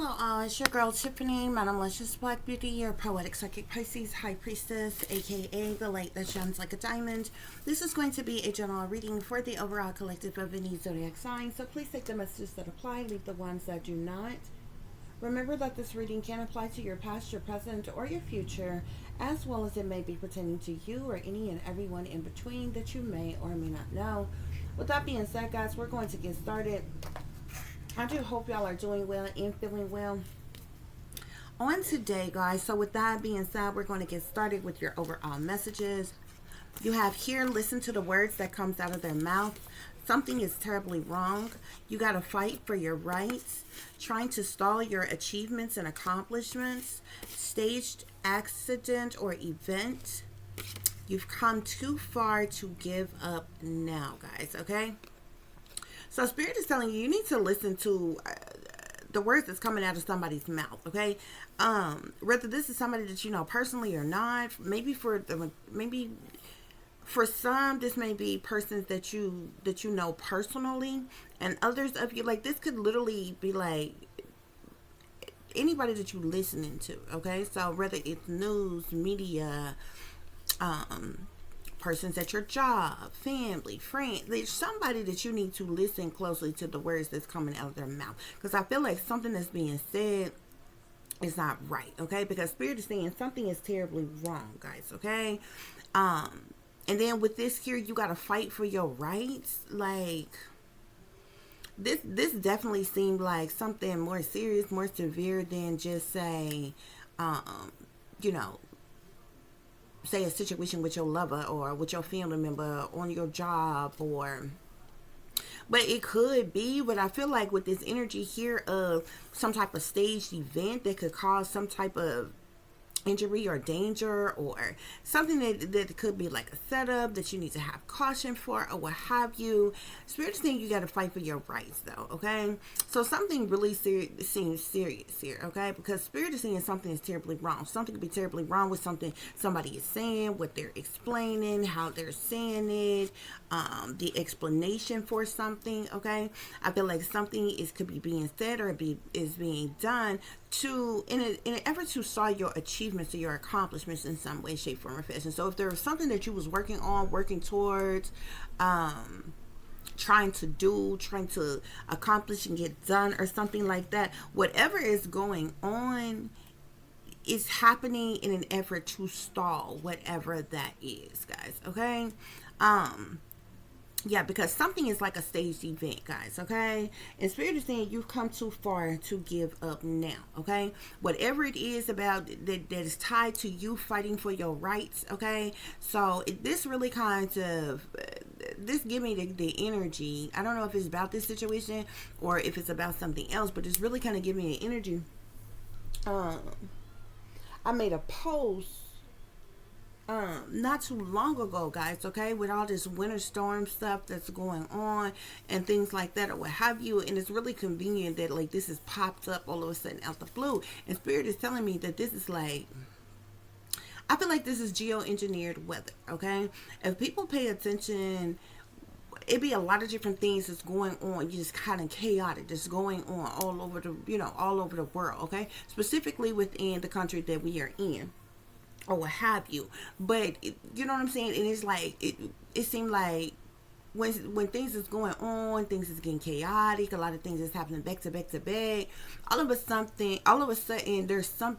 Hello, it's your girl Tiffany, Madam Luscious Black Beauty, your poetic psychic Pisces high priestess, aka the light that shines like a diamond. This is going to be a general reading for the overall collective of any zodiac sign, so please take the messages that apply, leave the ones that do not. Remember that this reading can apply to your past, your present, or your future, as well as it may be pertaining to you or any and everyone in between that you may or may not know. With that being said, guys, we're going to get started. I do hope y'all are doing well and feeling well on today, guys. So with that being said, we're going to get started with your overall messages. You have here, listen to the words that comes out of their mouth. Something is terribly wrong. You got to fight for your rights. Trying to stall your achievements and accomplishments. Staged accident or event. You've come too far to give up now, guys, okay? So Spirit is telling you, you need to listen to the words that's coming out of somebody's mouth, okay? Whether this is somebody that you know personally or not, maybe for some, this may be persons that you know personally, and others of you, like, this could literally be like anybody that you listening to, okay? So whether it's news, media, persons at your job, family, friends, there's somebody that you need to listen closely to the words that's coming out of their mouth, because I feel like something that's being said is not right, okay? Because Spirit is saying something is terribly wrong, guys, okay? And then with this here, you got to fight for your rights. Like, this definitely seemed like something more serious, more severe than just say, you know, say a situation with your lover or with your family member on your job, but it could be. But I feel like with this energy here of some type of staged event that could cause some type of injury or danger, or something that could be like a setup that you need to have caution for, or what have you. Spirit is saying you got to fight for your rights, though, okay? So something really seems serious here, okay? Because Spirit is saying something is terribly wrong. Something could be terribly wrong with something somebody is saying, what they're explaining, how they're saying it, the explanation for something, okay? I feel like something could be being said or is being done to in an effort to saw your achievements or your accomplishments in some way, shape, form, or fashion. So if there was something that you was working on, working towards, trying to accomplish and get done, or something like that, whatever is going on is happening in an effort to stall whatever that is, guys, okay? Yeah, because something is like a staged event, guys, okay? And Spirit is saying you've come too far to give up now, okay? Whatever it is about that is tied to you fighting for your rights, okay? So this really kind of, this give me the energy. I don't know if it's about this situation or if it's about something else, but it's really kind of giving me an energy. I made a post not too long ago, guys, okay, with all this winter storm stuff that's going on and things like that, or what have you. And it's really convenient that, like, this has popped up all of a sudden out the blue, and Spirit is telling me that this is like, I feel like this is geoengineered weather, okay? If people pay attention, it be a lot of different things that's going on. You just kind of chaotic, that's going on all over the world, okay? Specifically within the country that we are in, or what have you. But you know what I'm saying? And it's like it seemed like when things is going on, things is getting chaotic, a lot of things is happening back to back to back. All of a sudden there's some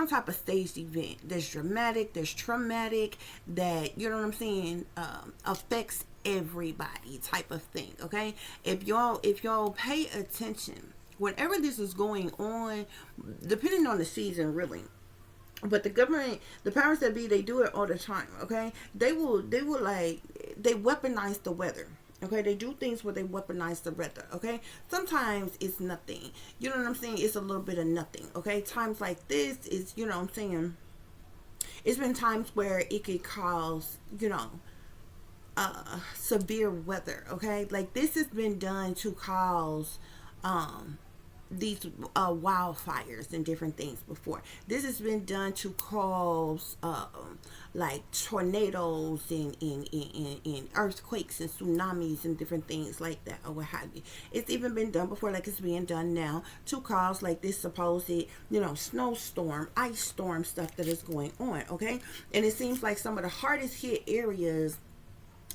type of staged event. There's dramatic, there's traumatic, that, you know what I'm saying, affects everybody, type of thing, okay? If y'all pay attention, whenever this is going on, depending on the season, really. But the government, the powers that be, they do it all the time, okay? They will like, they weaponize the weather, okay? They do things where they weaponize the weather, okay? Sometimes it's nothing. You know what I'm saying? It's a little bit of nothing, okay? Times like this is, you know what I'm saying? It's been times where it could cause, severe weather, okay? Like, this has been done to cause, these wildfires and different things before. This has been done to cause like tornadoes and earthquakes and tsunamis and different things like that, or what have you. It's even been done before, like it's being done now, to cause like this supposed, snowstorm, ice storm stuff that is going on, okay? And it seems like some of the hardest hit areas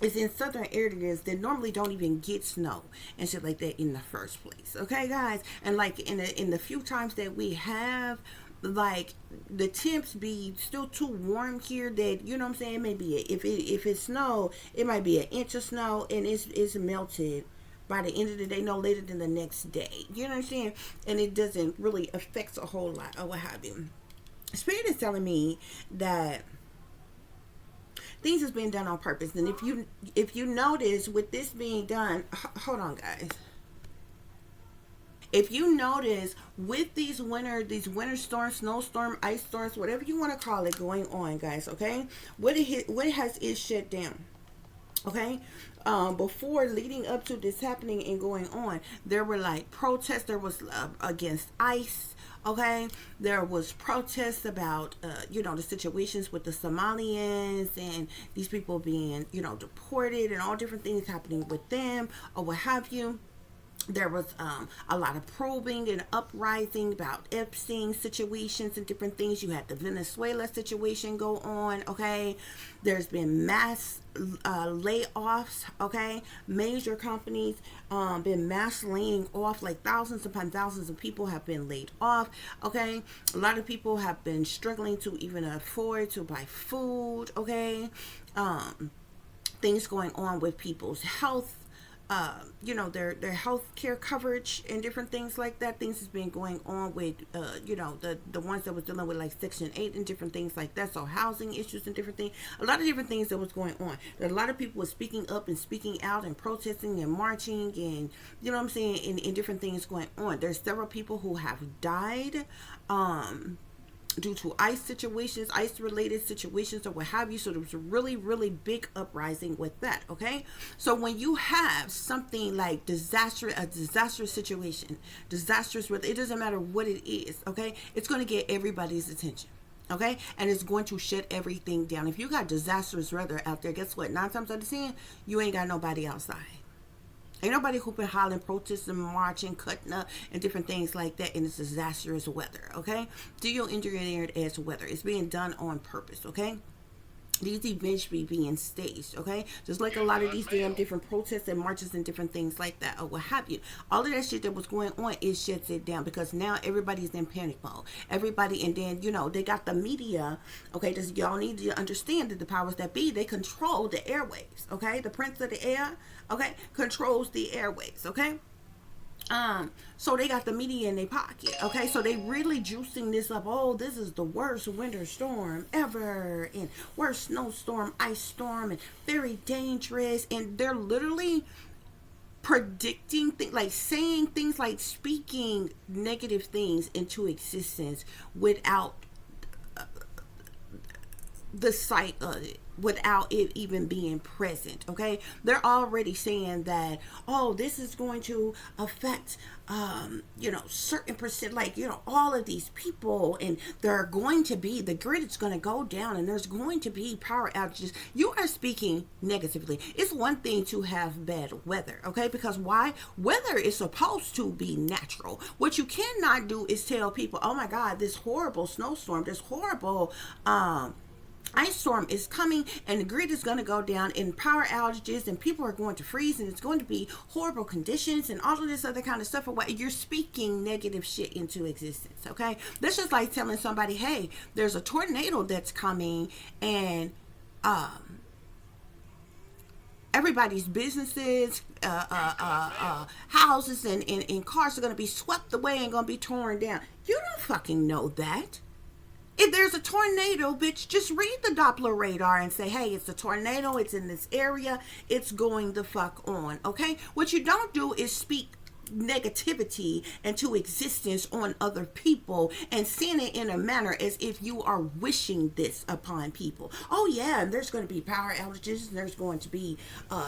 is in southern areas that normally don't even get snow and shit like that in the first place, okay, guys? And like in the few times that we have, like the temps be still too warm here that, you know what I'm saying, maybe if it snow, it might be an inch of snow and it's melted by the end of the day, no later than the next day, you know what I'm saying? And it doesn't really affect a whole lot or what have you. Spirit is telling me that things is being done on purpose. And if you notice with this being done, hold on, guys. If you notice with these winter storms, snowstorm, ice storms, whatever you want to call it, going on, guys, okay? What has it shut down? Okay, before leading up to this happening and going on, there were like protests. There was against ICE. Okay, there was protests about the situations with the Somalians and these people being deported and all different things happening with them or what have you. There was a lot of probing and uprising about Epstein situations and different things. You had the Venezuela situation go on, okay? There's been mass layoffs, okay? Major companies been mass laying off, like thousands upon thousands of people have been laid off, okay? A lot of people have been struggling to even afford to buy food, okay? Things going on with people's health. Their health care coverage and different things like that. Things has been going on with, the ones that was dealing with like Section 8 and different things like that. So housing issues and different things. A lot of different things that was going on. A lot of people were speaking up and speaking out and protesting and marching and, you know what I'm saying, and different things going on. There's several people who have died, due to ICE related situations or what have you. So there was a really, really big uprising with that, okay? So when you have something like a disastrous situation, it doesn't matter what it is, okay? It's going to get everybody's attention. Okay, and it's going to shut everything down. If you got disastrous weather out there, guess what? 9 times out of 10, you ain't got nobody outside. Ain't nobody hooping, hollering, protesting, marching, cutting up, and different things like that. And it's disastrous weather, okay? Geo-engineered as weather. It's being done on purpose, okay? These events be being staged, okay? Just like a lot of these damn different protests and marches and different things like that, or what have you. All of that shit that was going on, it shuts it down because now everybody's in panic mode. Everybody, and then, they got the media, okay? Just y'all need to understand that the powers that be, they control the airwaves, okay? The prince of the air, okay, controls the airwaves, okay? So they got the media in their pocket, okay? So they really juicing this up. Oh, this is the worst winter storm ever, and worst snowstorm, ice storm, and very dangerous. And they're literally predicting things, like saying things, like speaking negative things into existence without the sight of it, without it even being present, okay? They're already saying that, oh, this is going to affect certain percent, like, all of these people, and there are going to be, the grid is going to go down, and there's going to be power outages. You are speaking negatively. It's one thing to have bad weather, okay? Because why? Weather is supposed to be natural. What you cannot do is tell people, oh my God, this horrible snowstorm, this horrible ice storm is coming, and the grid is going to go down, and power outages, and people are going to freeze, and it's going to be horrible conditions, and all of this other kind of stuff. Or what? You're speaking negative shit into existence, okay? That's just like telling somebody, hey, there's a tornado that's coming, and everybody's businesses, houses, and cars are going to be swept away and going to be torn down. You don't fucking know that. If there's a tornado, bitch, just read the Doppler radar and say, hey, it's a tornado, it's in this area, it's going the fuck on, okay? What you don't do is speak negativity into existence on other people and seeing it in a manner as if you are wishing this upon people. Oh yeah, and there's going to be power outages, and there's going to be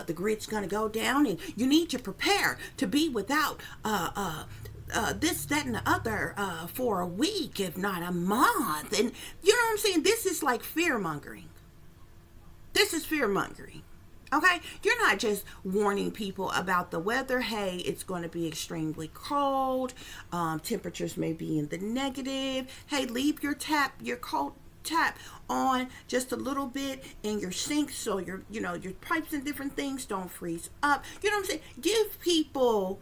the grid's going to go down, and you need to prepare to be without this, that, and the other for a week, if not a month. And you know what I'm saying? This is like fear mongering. This is fear mongering. Okay, you're not just warning people about the weather. Hey, it's going to be extremely cold. Temperatures may be in the negative. Hey, leave your cold tap on just a little bit in your sink so your pipes and different things don't freeze up. You know what I'm saying? Give people,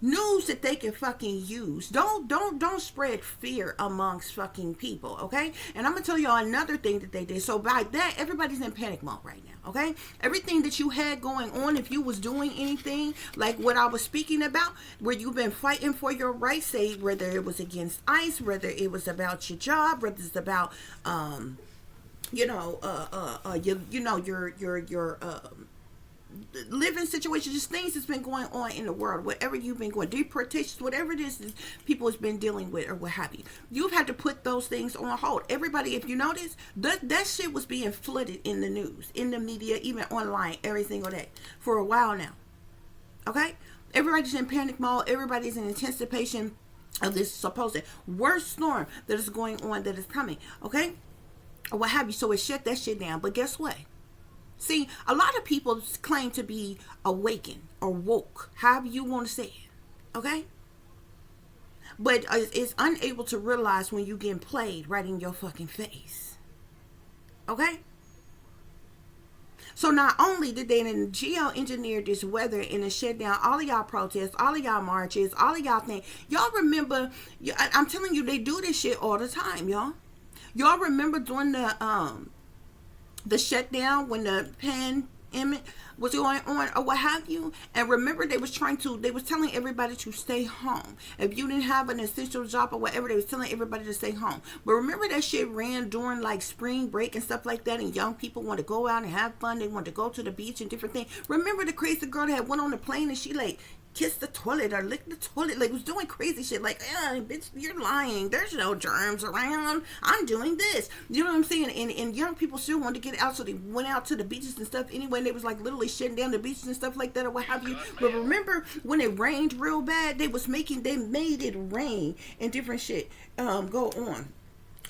news that they can fucking use. Don't spread fear amongst fucking people, okay? And I'm gonna tell y'all another thing that they did. So by that, everybody's in panic mode right now, okay? Everything that you had going on, if you was doing anything like what I was speaking about, where you've been fighting for your rights, say whether it was against ICE, whether it was about your job, whether it's about your living situations, just things that's been going on in the world, whatever you've been going, deportations, whatever it is people has been dealing with or what have you, you've had to put those things on hold. Everybody, if you notice, that shit was being flooded in the news, in the media, even online, every single day for a while now. Okay, everybody's in panic mode. Everybody's in anticipation of this supposed worst storm that is going on, that is coming, okay, or what have you. So it shut that shit down. But guess what? See, a lot of people claim to be awakened or woke, however you want to say it, okay? But it's unable to realize when you getting played right in your fucking face, okay? So not only did they geoengineer this weather and it shut down all of y'all protests, all of y'all marches, all of y'all things. Y'all remember, I'm telling you, they do this shit all the time, y'all. Y'all remember during the shutdown when the pandemic was going on or what have you, and remember they was telling everybody to stay home. If you didn't have an essential job or whatever, they was telling everybody to stay home. But remember that shit ran during like spring break and stuff like that, and young people want to go out and have fun. They want to go to the beach and different things. Remember the crazy girl that went on the plane and she like kissed the toilet or licked the toilet, like was doing crazy shit, like, bitch, you're lying, there's no germs around, I'm doing this, you know what I'm saying? And young people still wanted to get out, so they went out to the beaches and stuff anyway, and they was like literally shutting down the beaches and stuff like that or what have you. But remember when it rained real bad, they made it rain and different shit go on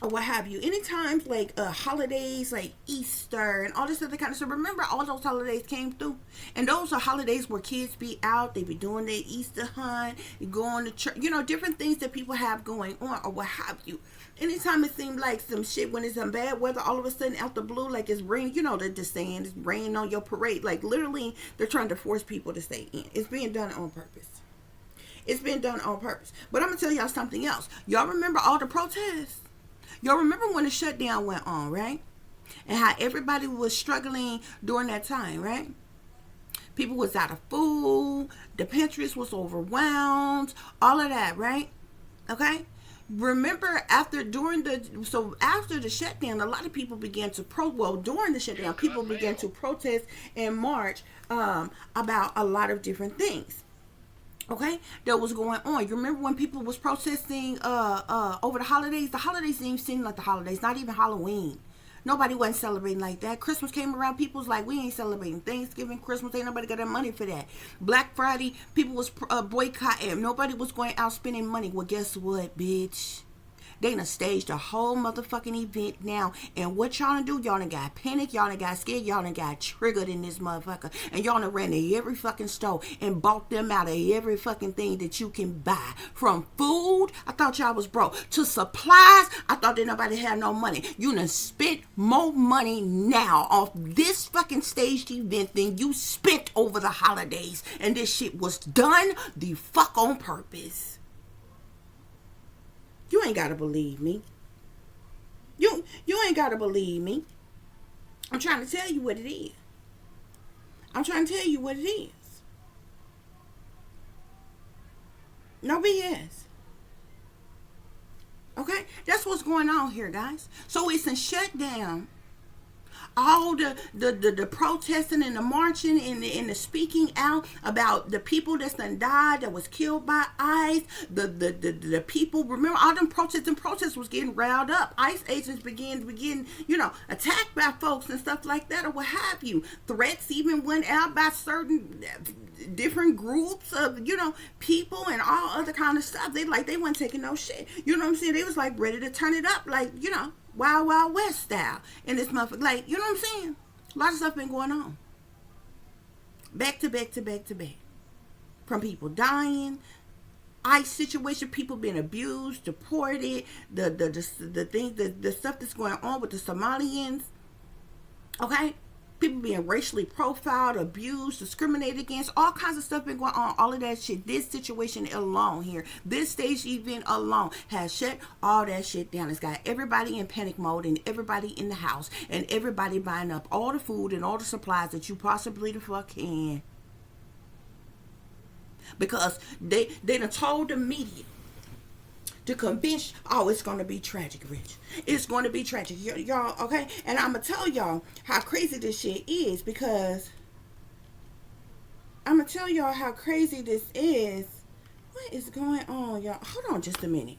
or what have you. Anytime like holidays like Easter and all this other kind of stuff, remember all those holidays came through, and those are holidays where kids be out, they be doing their Easter hunt, going to church, different things that people have going on or what have you. Anytime it seemed like some shit, when it's some bad weather, all of a sudden out the blue, like it's raining, they're just saying it's raining on your parade, like literally they're trying to force people to stay in. It's being done on purpose. It's been done on purpose. But I'm gonna tell y'all something else. Y'all remember all the protests? Y'all remember when the shutdown went on, right? And how everybody was struggling during that time, right? People was out of food, the pantries was overwhelmed, all of that, right? Okay? Remember after the shutdown, a lot of people began to during the shutdown, people began to protest and march about a lot of different things. Okay, that was going on. You remember when people was protesting over the holidays? The holidays didn't even seem like the holidays, not even Halloween. Nobody wasn't celebrating like that. Christmas came around, people was like, we ain't celebrating Thanksgiving, Christmas, ain't nobody got that money for that. Black Friday, people was boycotting. Nobody was going out spending money. Well, guess what, bitch? They done staged a whole motherfucking event now. And what y'all done do? Y'all done got panicked. Y'all done got scared. Y'all done got triggered in this motherfucker. And y'all done ran to every fucking store and bought them out of every fucking thing that you can buy. From food, I thought y'all was broke, to supplies, I thought that nobody had no money. You done spent more money now off this fucking staged event than you spent over the holidays. And this shit was done the fuck on purpose. You ain't gotta believe me. You ain't gotta believe me. I'm trying to tell you what it is. I'm trying to tell you what it is. No BS. Okay? That's what's going on here, guys. So it's a shutdown all the protesting and the marching and the speaking out about the people that's done died, that was killed by ICE, the people, remember all them protests was getting riled up. ICE agents began, attacked by folks and stuff like that, or what have you. Threats even went out by certain different groups of, people and all other kind of stuff. They weren't taking no shit. You know what I'm saying? They was like ready to turn it up, like, Wild Wild West style. And this motherfucker, like, you know what I'm saying? A lot of stuff been going on. Back to back to back to back. From people dying, ICE situation, people being abused, deported, the stuff that's going on with the Somalians. Okay? People being racially profiled, abused, discriminated against, all kinds of stuff been going on. All of that shit. This situation alone here, this stage event alone has shut all that shit down. It's got everybody in panic mode and everybody in the house and everybody buying up all the food and all the supplies that you possibly the fuck can. Because they done told the media to convince, it's going to be tragic, Rich. It's going to be tragic. Y'all, okay? And I'm going to tell y'all how crazy this shit is, because I'm going to tell y'all how crazy this is. What is going on, y'all? Hold on just a minute.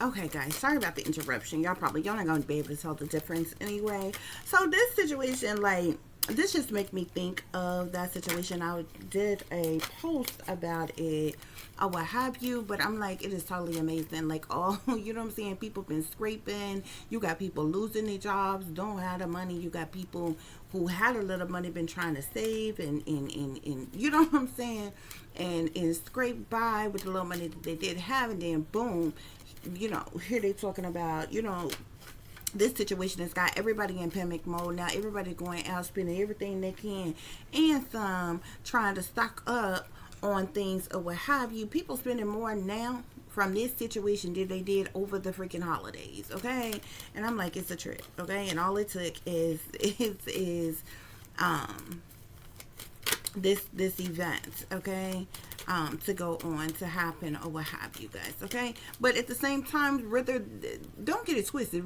Okay, guys, sorry about the interruption. Y'all not going to be able to tell the difference anyway. So this situation, like, this just make me think of that situation. I did a post about it or what have you, but I'm like, it is totally amazing. Like, you know what I'm saying? People been scraping. You got people losing their jobs, don't have the money. You got people who had a little money been trying to save and you know what I'm saying? And scraped by with the little money that they did have, and then boom, here they talking about, this situation has got everybody in panic mode. Now everybody going out spending everything they can and some, trying to stock up on things or what have you. People spending more now from this situation than they did over the freaking holidays, okay? And I'm like, it's a trip, okay? And all it took is this event, okay, to go on, to happen or what have you guys, okay? But at the same time, don't get it twisted,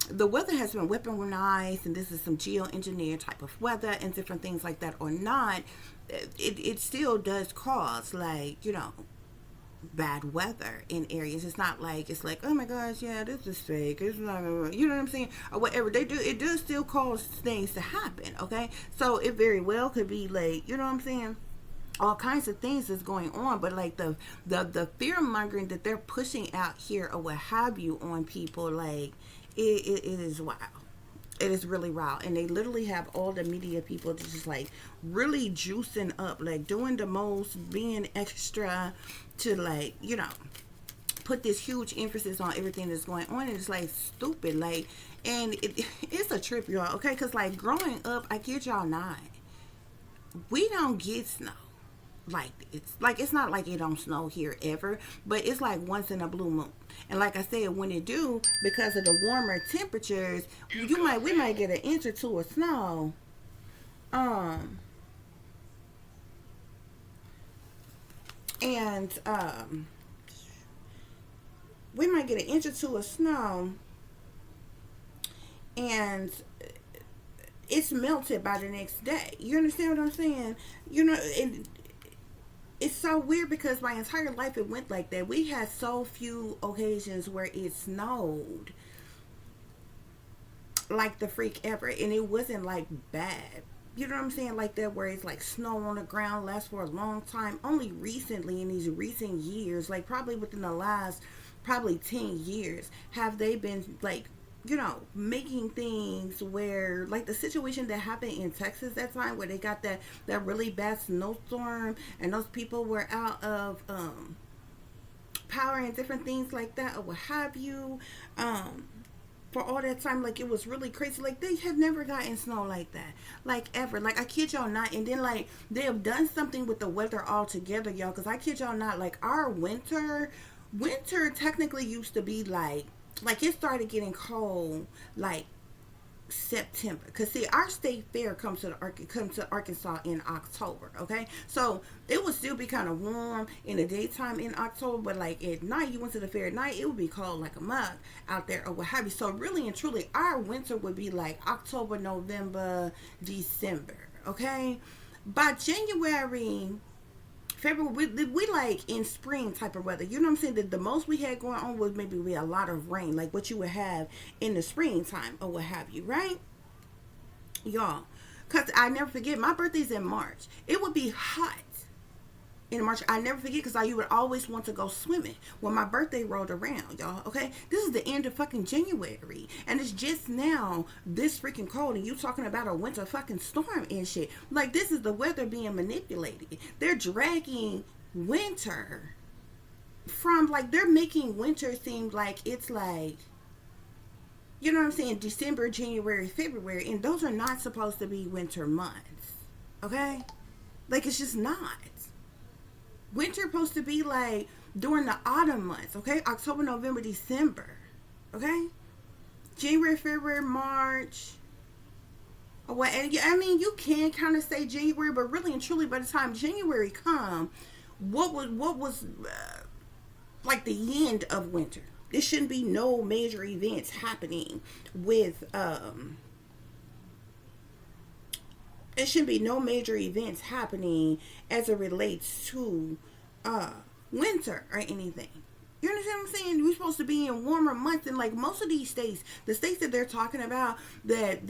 the weather has been weaponized and this is some geoengineered type of weather and different things like that or not, it still does cause, like, bad weather in areas. It's not like it's like, oh my gosh, yeah, this is fake, it's not, you know what I'm saying, or whatever. It does still cause things to happen, okay? So it very well could be like, you know what I'm saying, all kinds of things is going on, but like the fear mongering that they're pushing out here or what have you on people, like it is wild. It is really wild. And they literally have all the media people just like really juicing up, like doing the most, being extra to, like, put this huge emphasis on everything that's going on. And it's like stupid, like, and it's a trip, y'all, okay? Because like growing up, I kid y'all not, we don't get snow. Like, it's not like it don't snow here ever, but it's like once in a blue moon. And like I said, when it do, because of the warmer temperatures, we might get an inch or two of snow. We might get an inch or two of snow, and it's melted by the next day. You understand what I'm saying? And it's so weird because my entire life it went like that. We had so few occasions where it snowed like the freak ever, and it wasn't like bad. You know what I'm saying? Like that, where it's like snow on the ground lasts for a long time. Only recently, in these recent years, like probably within the last 10 years, have they been like, making things where, like the situation that happened in Texas that time, where they got that really bad snowstorm and those people were out of power and different things like that or what have you, for all that time. Like, it was really crazy. Like, they have never gotten snow like that, like ever. Like, I kid y'all not. And then like they have done something with the weather altogether, y'all, because I kid y'all not, like our winter technically used to be like it started getting cold like September, because see, our state fair comes to Arkansas in October. Okay, so it would still be kind of warm in the daytime in October, but like at night, you went to the fair at night, it would be cold like a mug out there or what have you. So really and truly, our winter would be like October, November, December. Okay, by January, February, we like in spring type of weather. You know what I'm saying? That the most we had going on was maybe we a lot of rain, like what you would have in the springtime or what have you, right? Y'all, because I never forget, my birthday's in March. It would be hot in March. I never forget, because you would always want to go swimming when my birthday rolled around, y'all. Okay, this is the end of fucking January, and it's just now this freaking cold, and you talking about a winter fucking storm and shit. Like, this is the weather being manipulated. They're dragging winter from, like, they're making winter seem like it's like, you know what I'm saying, December, January, February, and those are not supposed to be winter months. Okay, like, it's just not. Winter supposed to be like during the autumn months, okay? October, November, December, okay? January, February, March. Oh, well, and I mean, you can kind of say January, but really and truly, by the time January come, what was like the end of winter? There shouldn't be no major events happening with There shouldn't be no major events happening as it relates to winter or anything. You understand what I'm saying? We're supposed to be in warmer months, and like most of these states, the states that they're talking about that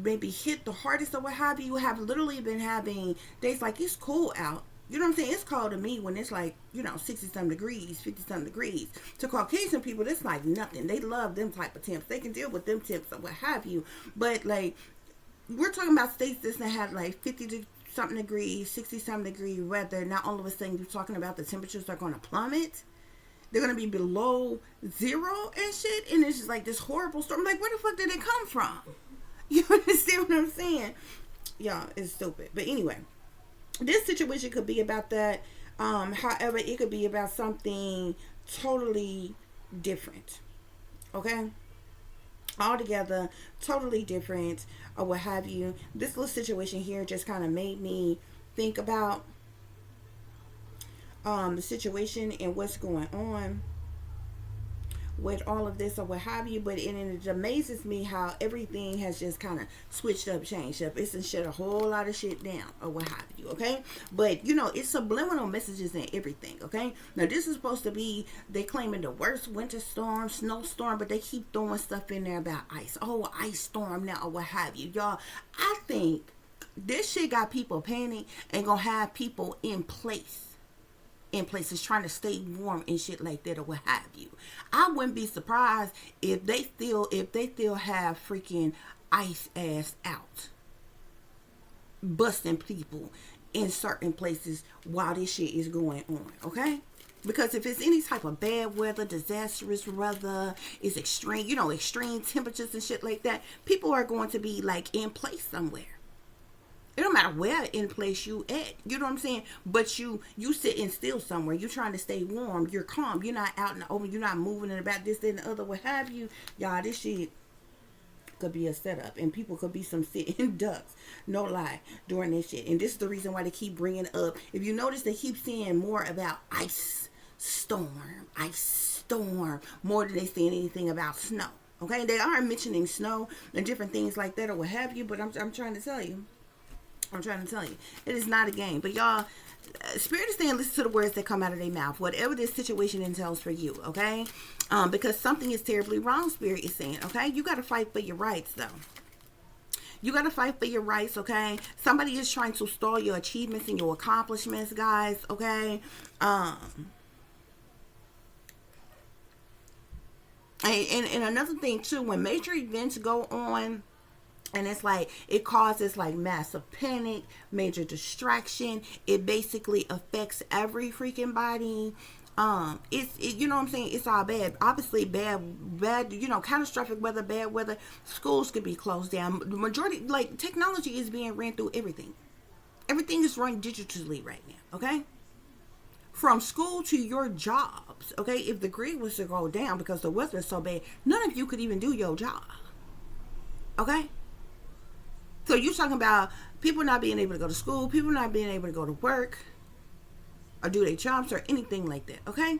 maybe hit the hardest or what have you, have literally been having days like it's cool out. You know what I'm saying? It's cold to me when it's like, 60-some degrees, 50-some degrees. To Caucasian people, that's like nothing. They love them type of temps. They can deal with them temps or what have you. But like, we're talking about states that have like 50-something degrees, 60-something degree weather. Now all of a sudden you're talking about the temperatures are going to plummet. They're going to be below zero and shit. And it's just like this horrible storm. Like, where the fuck did it come from? You understand what I'm saying? Yeah, it's stupid. But anyway, this situation could be about that. However, it could be about something totally different. Okay? Altogether, totally different or what have you. This little situation here just kind of made me think about the situation and what's going on with all of this or what have you. But it amazes me how everything has just kind of switched up, changed up. It's shut a whole lot of shit down or what have you. Okay, but it's subliminal messages and everything. Okay, now this is supposed to be, they claiming the worst winter storm, snowstorm, but they keep throwing stuff in there about ice. Oh, ice storm now or what have you. Y'all, I think this shit got people panic and gonna have people in places trying to stay warm and shit like that or what have you. I wouldn't be surprised if they still have freaking ice ass out, busting people in certain places while this shit is going on. Okay, because if it's any type of bad weather, disastrous weather, it's extreme, extreme temperatures and shit like that, people are going to be like in place somewhere. It don't matter where in place you at, you know what I'm saying? But you sitting still somewhere. You're trying to stay warm. You're calm. You're not out in the open. You're not moving and about this, that, and the other, what have you. Y'all, this shit could be a setup. And people could be some sitting ducks. No lie. During this shit. And this is the reason why they keep bringing up. If you notice, they keep saying more about ice storm. More than they saying anything about snow. Okay? They are mentioning snow and different things like that or what have you. But I'm trying to tell you. It is not a game. But y'all, Spirit is saying listen to the words that come out of their mouth, whatever this situation entails for you, okay? Because something is terribly wrong, Spirit is saying, okay? You got to fight for your rights, though. You got to fight for your rights, okay? Somebody is trying to stall your achievements and your accomplishments, guys, okay? And another thing, too, when major events go on, and it's like, it causes like massive panic, major distraction. It basically affects every freaking body. You know what I'm saying? It's all bad. Obviously bad, catastrophic weather, bad weather. Schools could be closed down. The majority, like, technology is being ran through everything. Everything is run digitally right now, okay? From school to your jobs, okay? If the grid was to go down because the weather is so bad, none of you could even do your job. Okay? So you're talking about people not being able to go to school, people not being able to go to work or do their jobs or anything like that. Okay?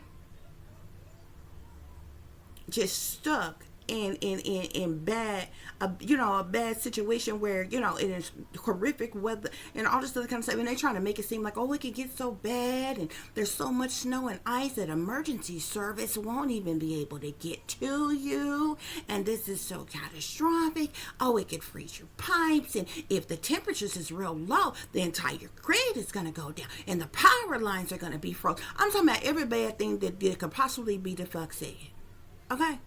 Just stuck in bad, a bad situation where, it is horrific weather and all this other kind of stuff. And they're trying to make it seem like, oh, it can get so bad and there's so much snow and ice that emergency service won't even be able to get to you. And this is so catastrophic. Oh, it could freeze your pipes. And if the temperatures is real low, the entire grid is going to go down and the power lines are going to be frozen. I'm talking about every bad thing that could possibly be the fuck said. Okay?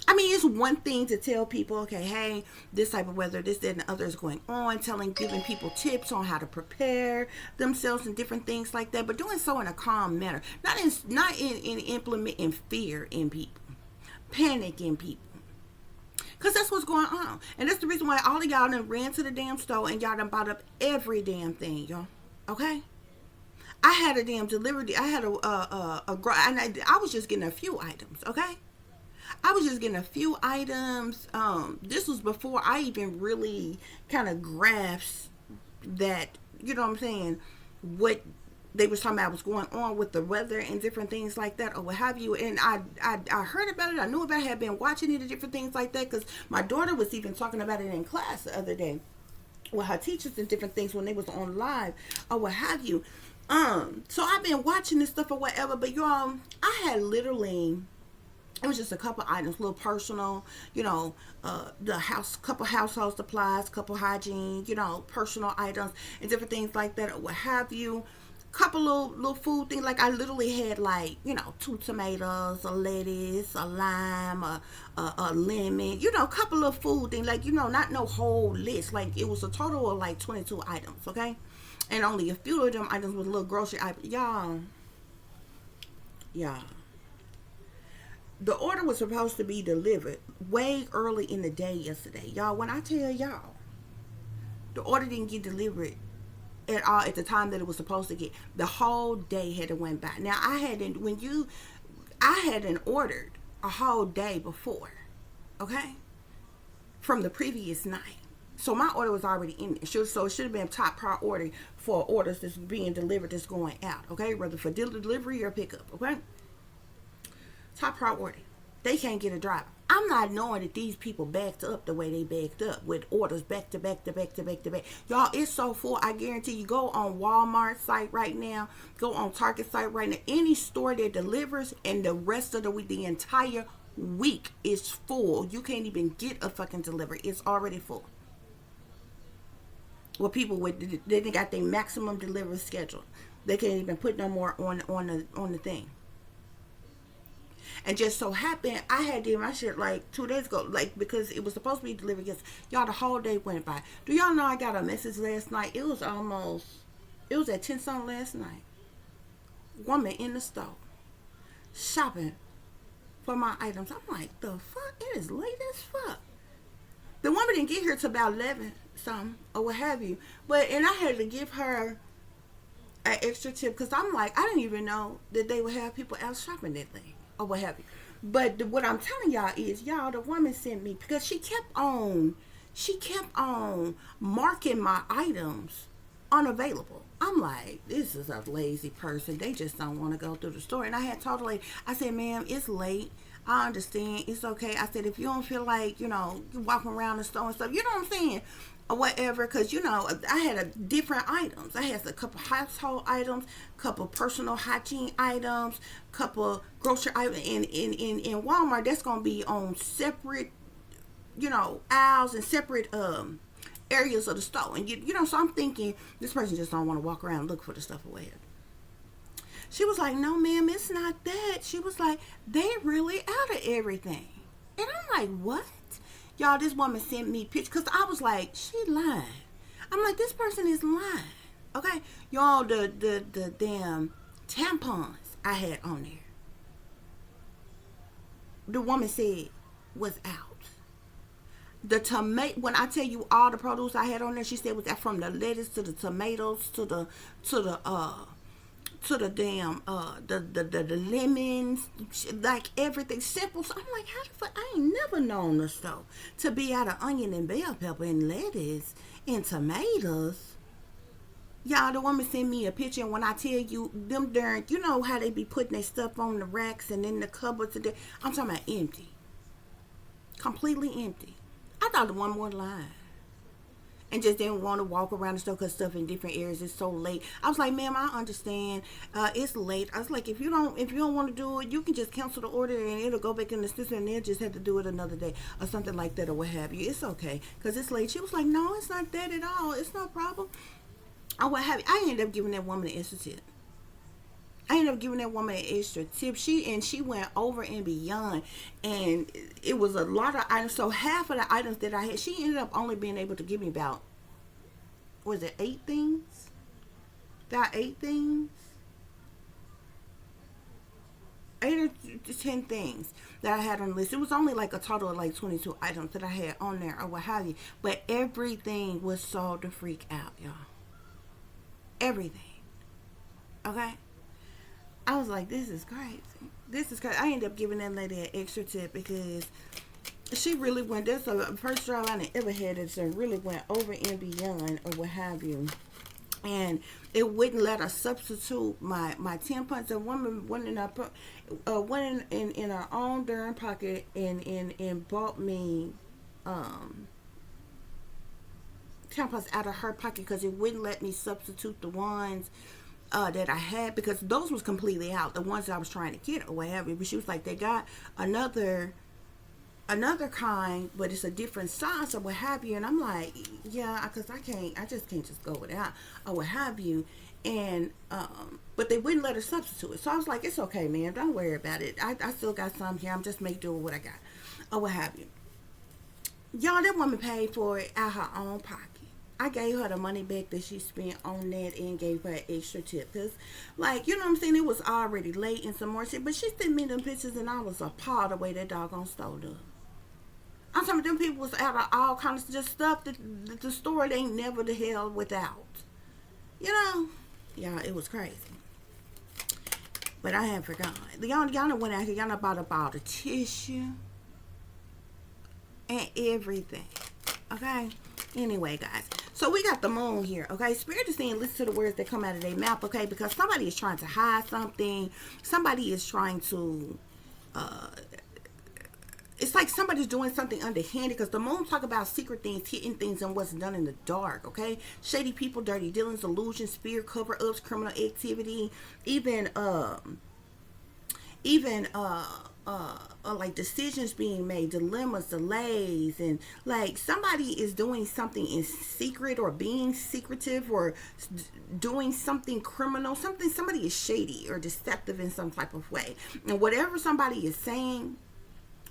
I mean, it's one thing to tell people, okay, hey, this type of weather, this, that, and the other is going on, giving people tips on how to prepare themselves and different things like that, but doing so in a calm manner, not in implementing fear in people, panic in people. Because that's what's going on. And that's the reason why all of y'all done ran to the damn store and y'all done bought up every damn thing, y'all. Okay? I had a damn delivery. I had I was just getting a few items, okay? I was just getting a few items. This was before I even really kind of grasped that, you know what I'm saying, what they was talking about was going on with the weather and different things like that or what have you. And I heard about it. I knew about it. I had been watching it and different things like that because my daughter was even talking about it in class the other day with her teachers and different things when they was on live or what have you. So I've been watching this stuff or whatever, but y'all, I had literally, it was just a couple items, little personal, couple household supplies, couple hygiene, personal items and different things like that or what have you. Couple little food things, like I literally had 2 tomatoes, a lettuce, a lime, a lemon, couple of food things, not no whole list. Like it was a total of 22 items, okay? And only a few of them items was little grocery items. Y'all. The order was supposed to be delivered way early in the day yesterday. Y'all, when I tell y'all, the order didn't get delivered at all at the time that it was supposed to get. The whole day had to went by. Now, I hadn't ordered a whole day before, okay? From the previous night. So my order was already in there. So it should have been top priority for orders that's being delivered that's going out, okay? Whether for delivery or pickup, okay? Top priority. They can't get a driver. I'm not knowing that these people backed up the way they backed up with orders back to back to back to back to back. Y'all, it's so full. I guarantee you, go on Walmart site right now. Go on Target site right now. Any store that delivers and the rest of the week, the entire week is full. You can't even get a fucking delivery. It's already full. Well, people they got their maximum delivery schedule. They can't even put no more on the thing. And just so happened, I had did my shit 2 days ago, because it was supposed to be delivered yesterday. Y'all, the whole day went by. Do y'all know I got a message last night? It was at 10 something last night. Woman in the store shopping for my items. I'm like, the fuck? It is late as fuck. The woman didn't get here till about 11 something or what have you. And I had to give her an extra tip because I'm like, I didn't even know that they would have people out shopping that late or what have you. But what I'm telling y'all is, the woman sent me, because she kept on marking my items unavailable. I'm like, this is a lazy person. They just don't want to go through the store. And I had told the lady, I said, ma'am, it's late. I understand. It's okay. I said, if you don't feel like, you walking around the store and stuff, you know what I'm saying? Or whatever, because, I had different items. I had a couple household items, couple personal hygiene items, couple grocery items. In Walmart, that's going to be on separate, aisles and separate areas of the store. And, so I'm thinking, this person just don't want to walk around and look for the stuff away. She was like, no, ma'am, it's not that. She was like, they really out of everything. And I'm like, what? Y'all, this woman sent me pictures because I was like, she lying. I'm like, this person is lying. Okay? Y'all, the damn tampons I had on there, the woman said was out. The tomato, when I tell you all the produce I had on there, she said was that from the lettuce to the tomatoes to the to the damn the lemons, like everything simple. So I'm like, how the fuck? I ain't never known the store to be out of onion and bell pepper and lettuce and tomatoes. Y'all, the woman sent me a picture, and when I tell you, them darn, you know how they be putting their stuff on the racks and in the cupboards today. I'm talking about empty, completely empty. I thought the woman was lying and just didn't want to walk around the store because stuff in different areas is so late. I was like, ma'am, I understand. It's late. I was like, if you don't want to do it, you can just cancel the order and it'll go back in the system and they'll just have to do it another day or something like that or what have you. It's okay because it's late. She was like, no, it's not that at all. It's no problem. Or what have you. I ended up giving that woman an extra tip. She went over and beyond, and it was a lot of items. So half of the items that I had, she ended up only being able to give me about, was it 8 things? About 8 things, 8 or 10 things that I had on the list. It was only like a total of like 22 items that I had on there or what have you. But everything was sold to freak out, y'all. Everything. Okay. I was like, this is crazy. This is crazy. I ended up giving that lady an extra tip because she really went. That's the first job I ever had that really went over and beyond or what have you. And it wouldn't let her substitute my 10 points. A woman went in her own darn pocket and bought me 10 points out of her pocket because it wouldn't let me substitute the ones that I had, because those was completely out, the ones that I was trying to get or whatever. But she was like, they got another kind, but it's a different size or what have you. And I'm like, yeah, because I just can't go without or what have you. And but they wouldn't let her substitute it. So I was like, it's okay, man, don't worry about it. I still got some here. I'm just making do with what I got or what have you. Y'all, that woman paid for it out her own pocket. I gave her the money back that she spent on that and gave her an extra tip. Because, like, you know what I'm saying? It was already late and some more shit. But she sent me them pictures and I was appalled the way that doggone store done. I'm talking about them people was out of all kinds of just stuff that the store ain't never the hell without. You know? Yeah, it was crazy. But I had forgotten. Y'all know went out here. Y'all know bought up all the tissue and everything. Okay? Anyway, guys, so we got the moon here, okay? Spirit is saying listen to the words that come out of their mouth, okay? Because somebody is trying to hide something. Somebody is trying to it's like somebody's doing something underhanded, because the moon talk about secret things, hidden things, and what's done in the dark, okay? Shady people, dirty dealings, illusions, fear, cover-ups, criminal activity, even like decisions being made, dilemmas, delays, and like somebody is doing something in secret or being secretive or doing something criminal, somebody is shady or deceptive in some type of way. And whatever somebody is saying,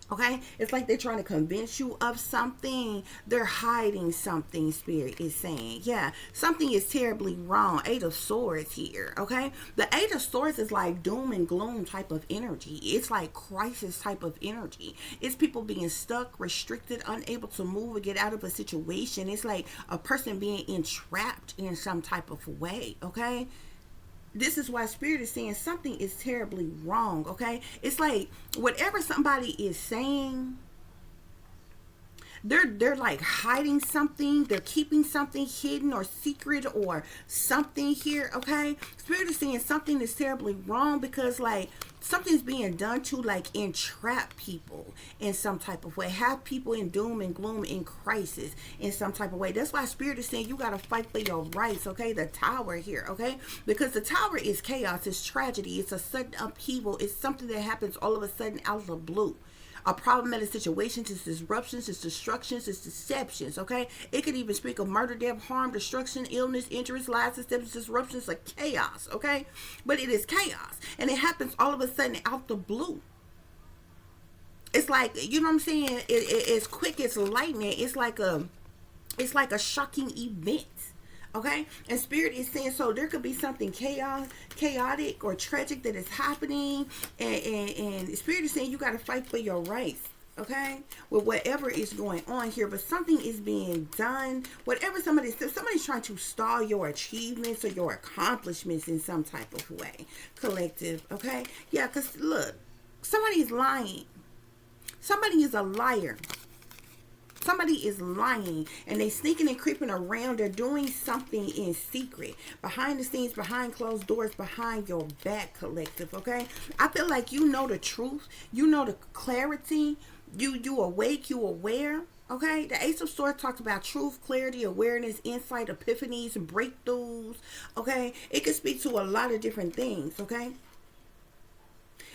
okay, it's like they're trying to convince you of something. They're hiding something, Spirit is saying. Yeah, something is terribly wrong. 8 of Swords here, okay? The 8 of Swords is like doom and gloom type of energy. It's like crisis type of energy. It's people being stuck, restricted, unable to move or get out of a situation. It's like a person being entrapped in some type of way, okay? This is why Spirit is saying something is terribly wrong, okay? It's like whatever somebody is saying, they're like hiding something, they're keeping something hidden or secret or something here, okay? Spirit is saying something is terribly wrong because like something's being done to like entrap people in some type of way, have people in doom and gloom, in crisis in some type of way. That's why Spirit is saying you got to fight for your rights, okay? The Tower here, okay? Because the Tower is chaos, it's tragedy, it's a sudden upheaval, it's something that happens all of a sudden out of the blue. A problematic situation, it's disruptions, it's destructions, it's deceptions, okay? It could even speak of murder, death, harm, destruction, illness, injuries, lies, deceptions, disruptions, like chaos, okay? But it is chaos, and it happens all of a sudden out the blue. It's like, you know what I'm saying? It's quick as lightning. It's like a shocking event. Okay, and Spirit is saying so there could be something chaotic or tragic that is happening, and Spirit is saying you got to fight for your rights. okay, with whatever is going on here, but something is being done. Whatever somebody's trying to stall your achievements or your accomplishments in some type of way, collective, okay? Yeah, because look, somebody is lying. Somebody is a liar. Somebody is lying, and they sneaking and creeping around. They're doing something in secret, behind the scenes, behind closed doors, behind your back, collective, okay? I feel like you know the truth. You know the clarity. You awake, you aware, okay? The Ace of Swords talks about truth, clarity, awareness, insight, epiphanies, breakthroughs, okay? It can speak to a lot of different things, okay?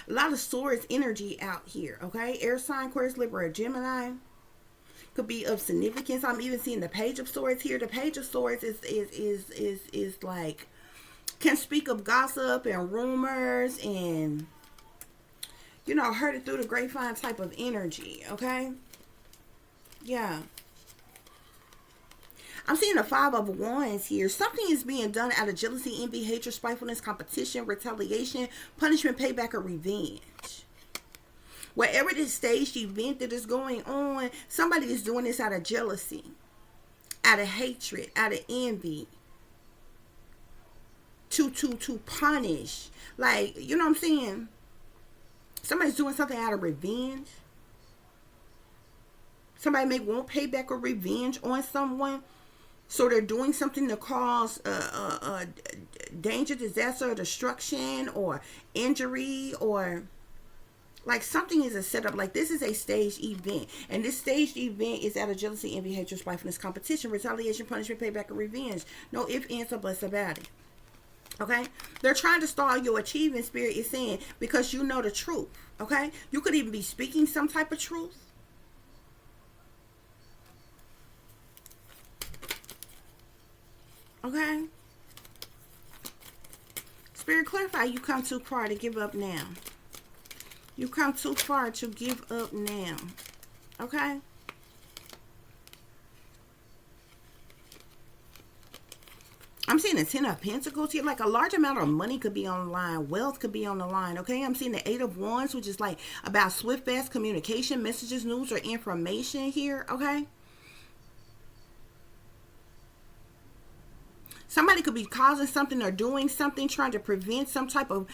A lot of swords energy out here, okay? Air sign, Aquarius, Libra, Gemini. Could be of significance. I'm even seeing the Page of Swords here. The Page of Swords is like, can speak of gossip and rumors and, you know, heard it through the grapevine type of energy, okay? Yeah. I'm seeing the Five of Wands here. Something is being done out of jealousy, envy, hatred, spitefulness, competition, retaliation, punishment, payback, or revenge. Whatever this staged event that is going on, somebody is doing this out of jealousy, out of hatred, out of envy, to punish. Like, you know what I'm saying? Somebody's doing something out of revenge. Somebody may want payback or revenge on someone. So they're doing something to cause danger, disaster, or destruction, or injury, or like something is a setup. Like this is a staged event. And this staged event is out of jealousy, envy, hatred, spitefulness, competition, retaliation, punishment, payback, or revenge. No ifs, ands, or buts about it. Okay? They're trying to stall your achievement, Spirit is saying, because you know the truth. Okay? You could even be speaking some type of truth. Okay? Spirit, clarify, you come too far to give up now. You come too far to give up now. Okay? I'm seeing the Ten of Pentacles here. Like a large amount of money could be on the line. Wealth could be on the line. Okay? I'm seeing the Eight of Wands, which is like about swift, fast communication, messages, news, or information here. Okay? Somebody could be causing something or doing something, trying to prevent some type of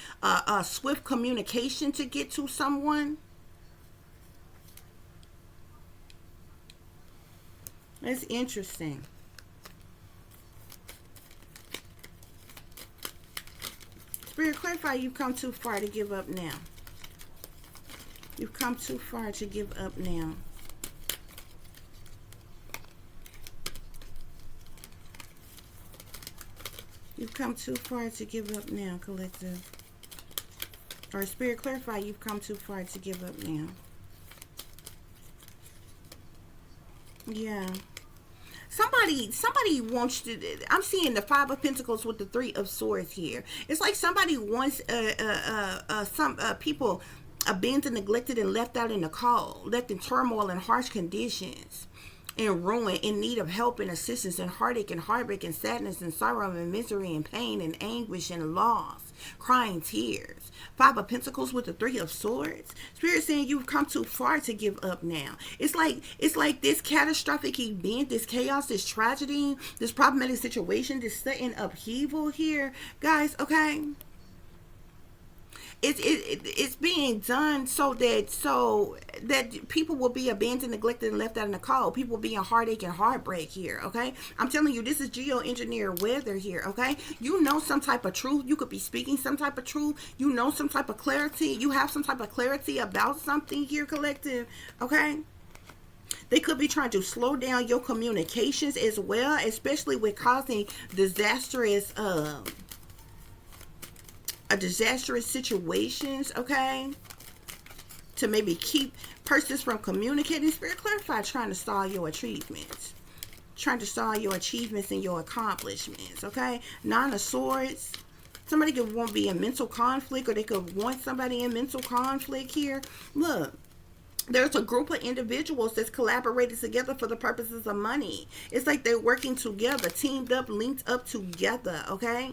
swift communication to get to someone. That's interesting. Spirit, clarify, you've come too far to give up now. You've come too far to give up now. You've come too far to give up now, collective. Or Spirit, clarify, you've come too far to give up now. Yeah. Somebody wants to, I'm seeing the Five of Pentacles with the Three of Swords here. It's like somebody wants some people abandoned, neglected, and left out in the cold, left in turmoil and harsh conditions, in ruin, in need of help and assistance, and heartache and heartbreak and sadness and sorrow and misery and pain and anguish and loss, crying tears. Five of Pentacles with the Three of Swords. Spirit saying you've come too far to give up now. It's like this catastrophic event, this chaos, this tragedy, this problematic situation, this sudden upheaval here, guys. Okay. It's being done so that people will be abandoned, neglected, and left out in the cold. People will be in heartache and heartbreak here, okay? I'm telling you, this is geoengineered weather here, okay? You know some type of truth. You could be speaking some type of truth. You know some type of clarity. You have some type of clarity about something here, collective, okay? They could be trying to slow down your communications as well, especially with causing disastrous situations, okay, to maybe keep persons from communicating. Spirit, clarify, trying to stall your achievements, and your accomplishments, okay? Nine of Swords. Somebody could want to be in mental conflict, or they could want somebody in mental conflict here. Look, there's a group of individuals that's collaborated together for the purposes of money. It's like they're working together, teamed up, linked up together, okay?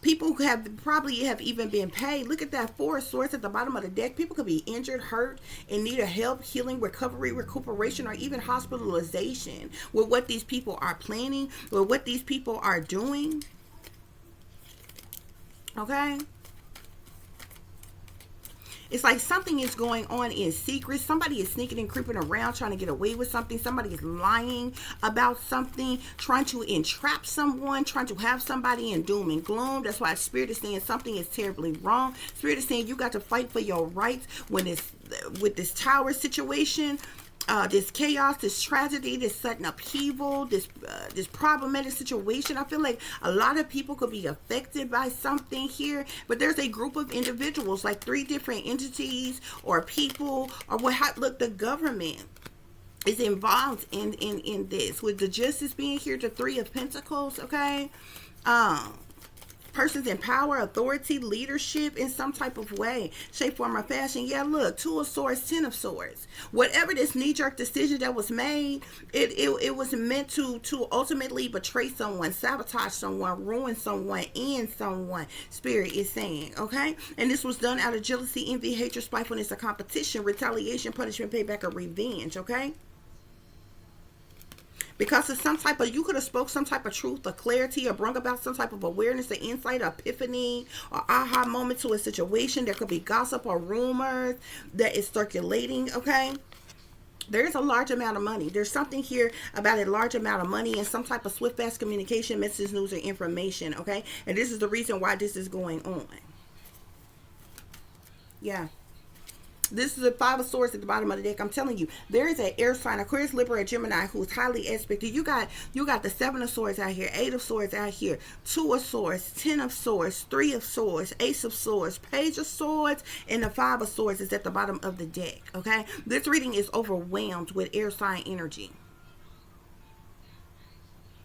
People who have probably have even been paid. Look at that Four of Swords at the bottom of the deck. People could be injured, hurt, in need of help, healing, recovery, recuperation, or even hospitalization with what these people are planning, with what these people are doing. Okay? It's like something is going on in secret. Somebody is sneaking and creeping around trying to get away with something. Somebody is lying about something, trying to entrap someone, trying to have somebody in doom and gloom. That's why Spirit is saying something is terribly wrong. Spirit is saying you got to fight for your rights when it's with this tower situation. This chaos, this tragedy, this sudden upheaval, this problematic situation. I feel like a lot of people could be affected by something here, but there's a group of individuals, like 3 different entities or people or what. Look, the government is involved in this, with the Justice being here, the 3 of Pentacles. Okay, persons in power, authority, leadership in some type of way, shape, form, or fashion. Yeah, look, 2 of Swords, 10 of Swords. Whatever this knee-jerk decision that was made, it was meant to ultimately betray someone, sabotage someone, ruin someone, end someone. Spirit is saying, okay? And this was done out of jealousy, envy, hatred, spitefulness, or competition, retaliation, punishment, payback, or revenge, okay? Because of some type of, you could have spoke some type of truth or clarity or brought about some type of awareness or insight or epiphany or aha moment to a situation. There could be gossip or rumors that is circulating, okay? There's a large amount of money. There's something here about a large amount of money and some type of swift, fast communication, message, news, or information, okay? And this is the reason why this is going on. Yeah. This is the 5 of Swords at the bottom of the deck. I'm telling you, there is an air sign, Aquarius, Libra, or Gemini, who is highly aspected. You got the 7 of Swords out here, 8 of Swords out here, 2 of Swords, 10 of Swords, 3 of Swords, Ace of Swords, Page of Swords, and the 5 of Swords is at the bottom of the deck, okay? This reading is overwhelmed with air sign energy.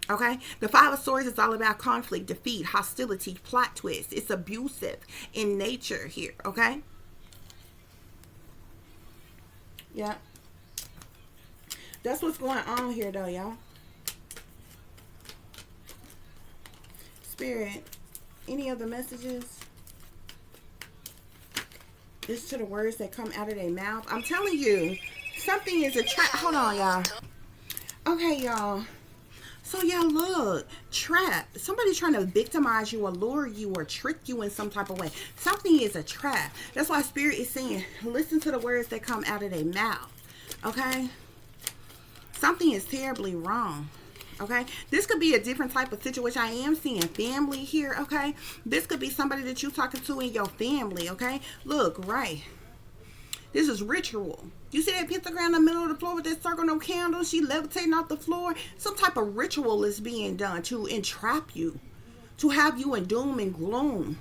Okay, the 5 of Swords is all about conflict, defeat, hostility, plot twist. It's abusive in nature here, okay? Yeah. That's what's going on here, though, y'all. Spirit, any other messages? It's to the words that come out of their mouth. I'm telling you, something is a trap. Hold on, y'all. Okay, y'all. So, y'all, look. Trap. Somebody's trying to victimize you or lure you or trick you in some type of way. Something is a trap. That's why Spirit is saying, listen to the words that come out of their mouth. Okay? Something is terribly wrong. Okay? This could be a different type of situation. I am seeing family here. Okay? This could be somebody that you're talking to in your family. Okay? Look, right. This is ritual. You see that pentagram in the middle of the floor with that circle, no candles? She levitating off the floor. Some type of ritual is being done to entrap you, to have you in doom and gloom,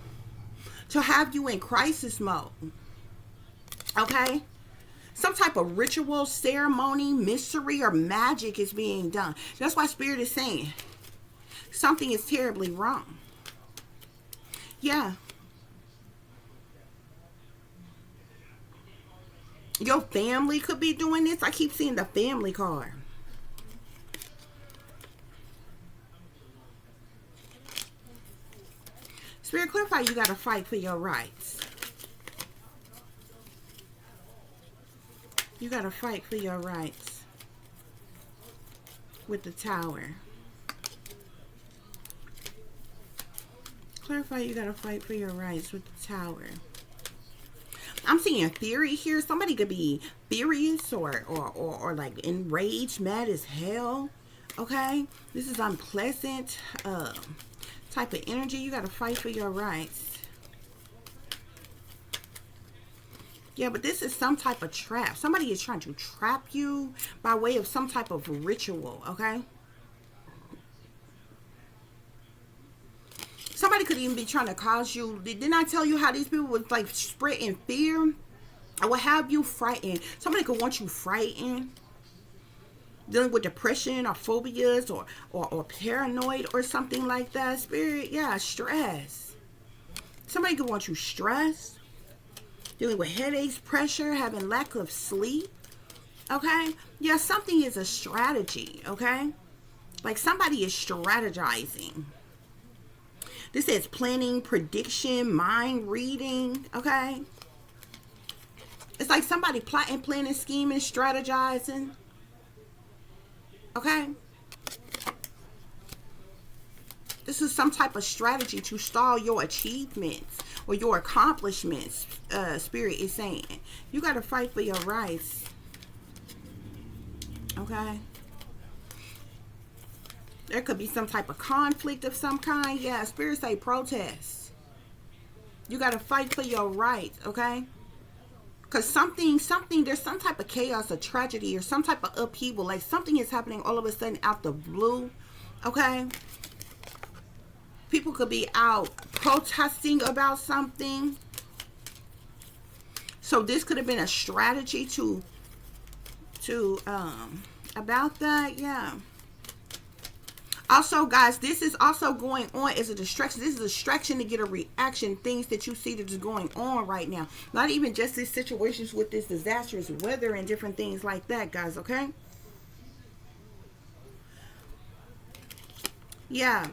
to have you in crisis mode. Okay? Some type of ritual, ceremony, mystery, or magic is being done. That's why Spirit is saying something is terribly wrong. Yeah. Your family could be doing this. I keep seeing the family card. Spirit, clarify you got to fight for your rights. You got to fight for your rights with the Tower. Clarify you got to fight for your rights with the Tower. I'm seeing theory here. Somebody could be furious or like enraged, mad as hell. Okay? This is unpleasant type of energy. You got to fight for your rights. Yeah, but this is some type of trap. Somebody is trying to trap you by way of some type of ritual. Okay? Somebody could even be trying to cause you. Didn't I tell you how these people would like spreading fear? I would have you frightened. Somebody could want you frightened. Dealing with depression or phobias or paranoid or something like that. Spirit, yeah, stress. Somebody could want you stressed. Dealing with headaches, pressure, having lack of sleep. Okay? Yeah, something is a strategy. Okay? Like somebody is strategizing. This says planning, prediction, mind reading. Okay. It's like somebody plotting, planning, scheming, strategizing. Okay. This is some type of strategy to stall your achievements or your accomplishments. Spirit is saying you got to fight for your rights. Okay. There could be some type of conflict of some kind. Yeah, Spirit say protest. You got to fight for your rights. Okay. Because something, there's some type of chaos or tragedy or some type of upheaval. Like something is happening all of a sudden out the blue. Okay. People could be out protesting about something. So this could have been a strategy to about that. Yeah. Also, guys, this is also going on as a distraction. This is a distraction to get a reaction. Things that you see that is going on right now. Not even just these situations with this disastrous weather and different things like that, guys, okay? Yeah.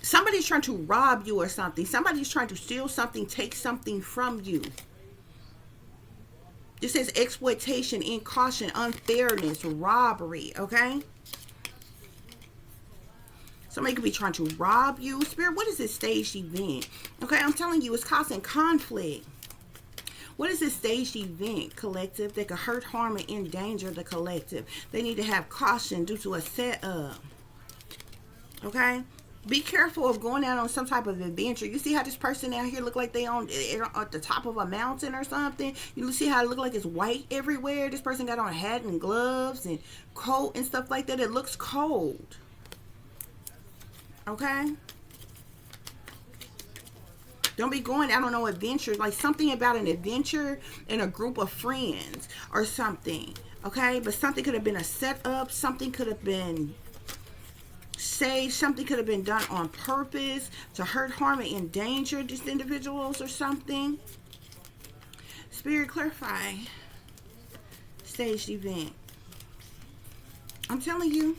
Somebody's trying to rob you or something. Somebody's trying to steal something, take something from you. This says exploitation, incaution, unfairness, robbery, okay? Somebody could be trying to rob you. Spirit, what is this staged event? Okay, I'm telling you, it's causing conflict. What is this staged event, collective, that could hurt, harm, and endanger the collective? They need to have caution due to a setup. Okay? Be careful of going out on some type of adventure. You see how this person out here look like they on at the top of a mountain or something? You see how it look like it's white everywhere? This person got on a hat and gloves and coat and stuff like that. It looks cold. Okay? Don't be going out on no adventure. Like something about an adventure in a group of friends or something. Okay? But something could have been a setup. Something could have been saved. Something could have been done on purpose to hurt, harm, and endanger these individuals or something. Spirit, clarify. Staged event. I'm telling you.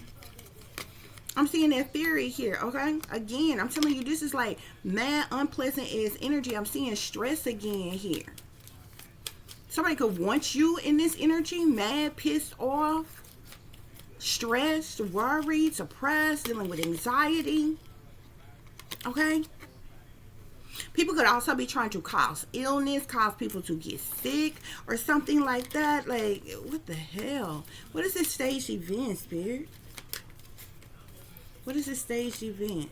I'm seeing that theory here, okay? Again, I'm telling you, this is like mad, unpleasant as energy. I'm seeing stress again here. Somebody could want you in this energy, mad, pissed off, stressed, worried, suppressed, dealing with anxiety, okay? People could also be trying to cause illness, cause people to get sick or something like that. Like, what the hell? What is this staged event, Spirit? What is this staged event?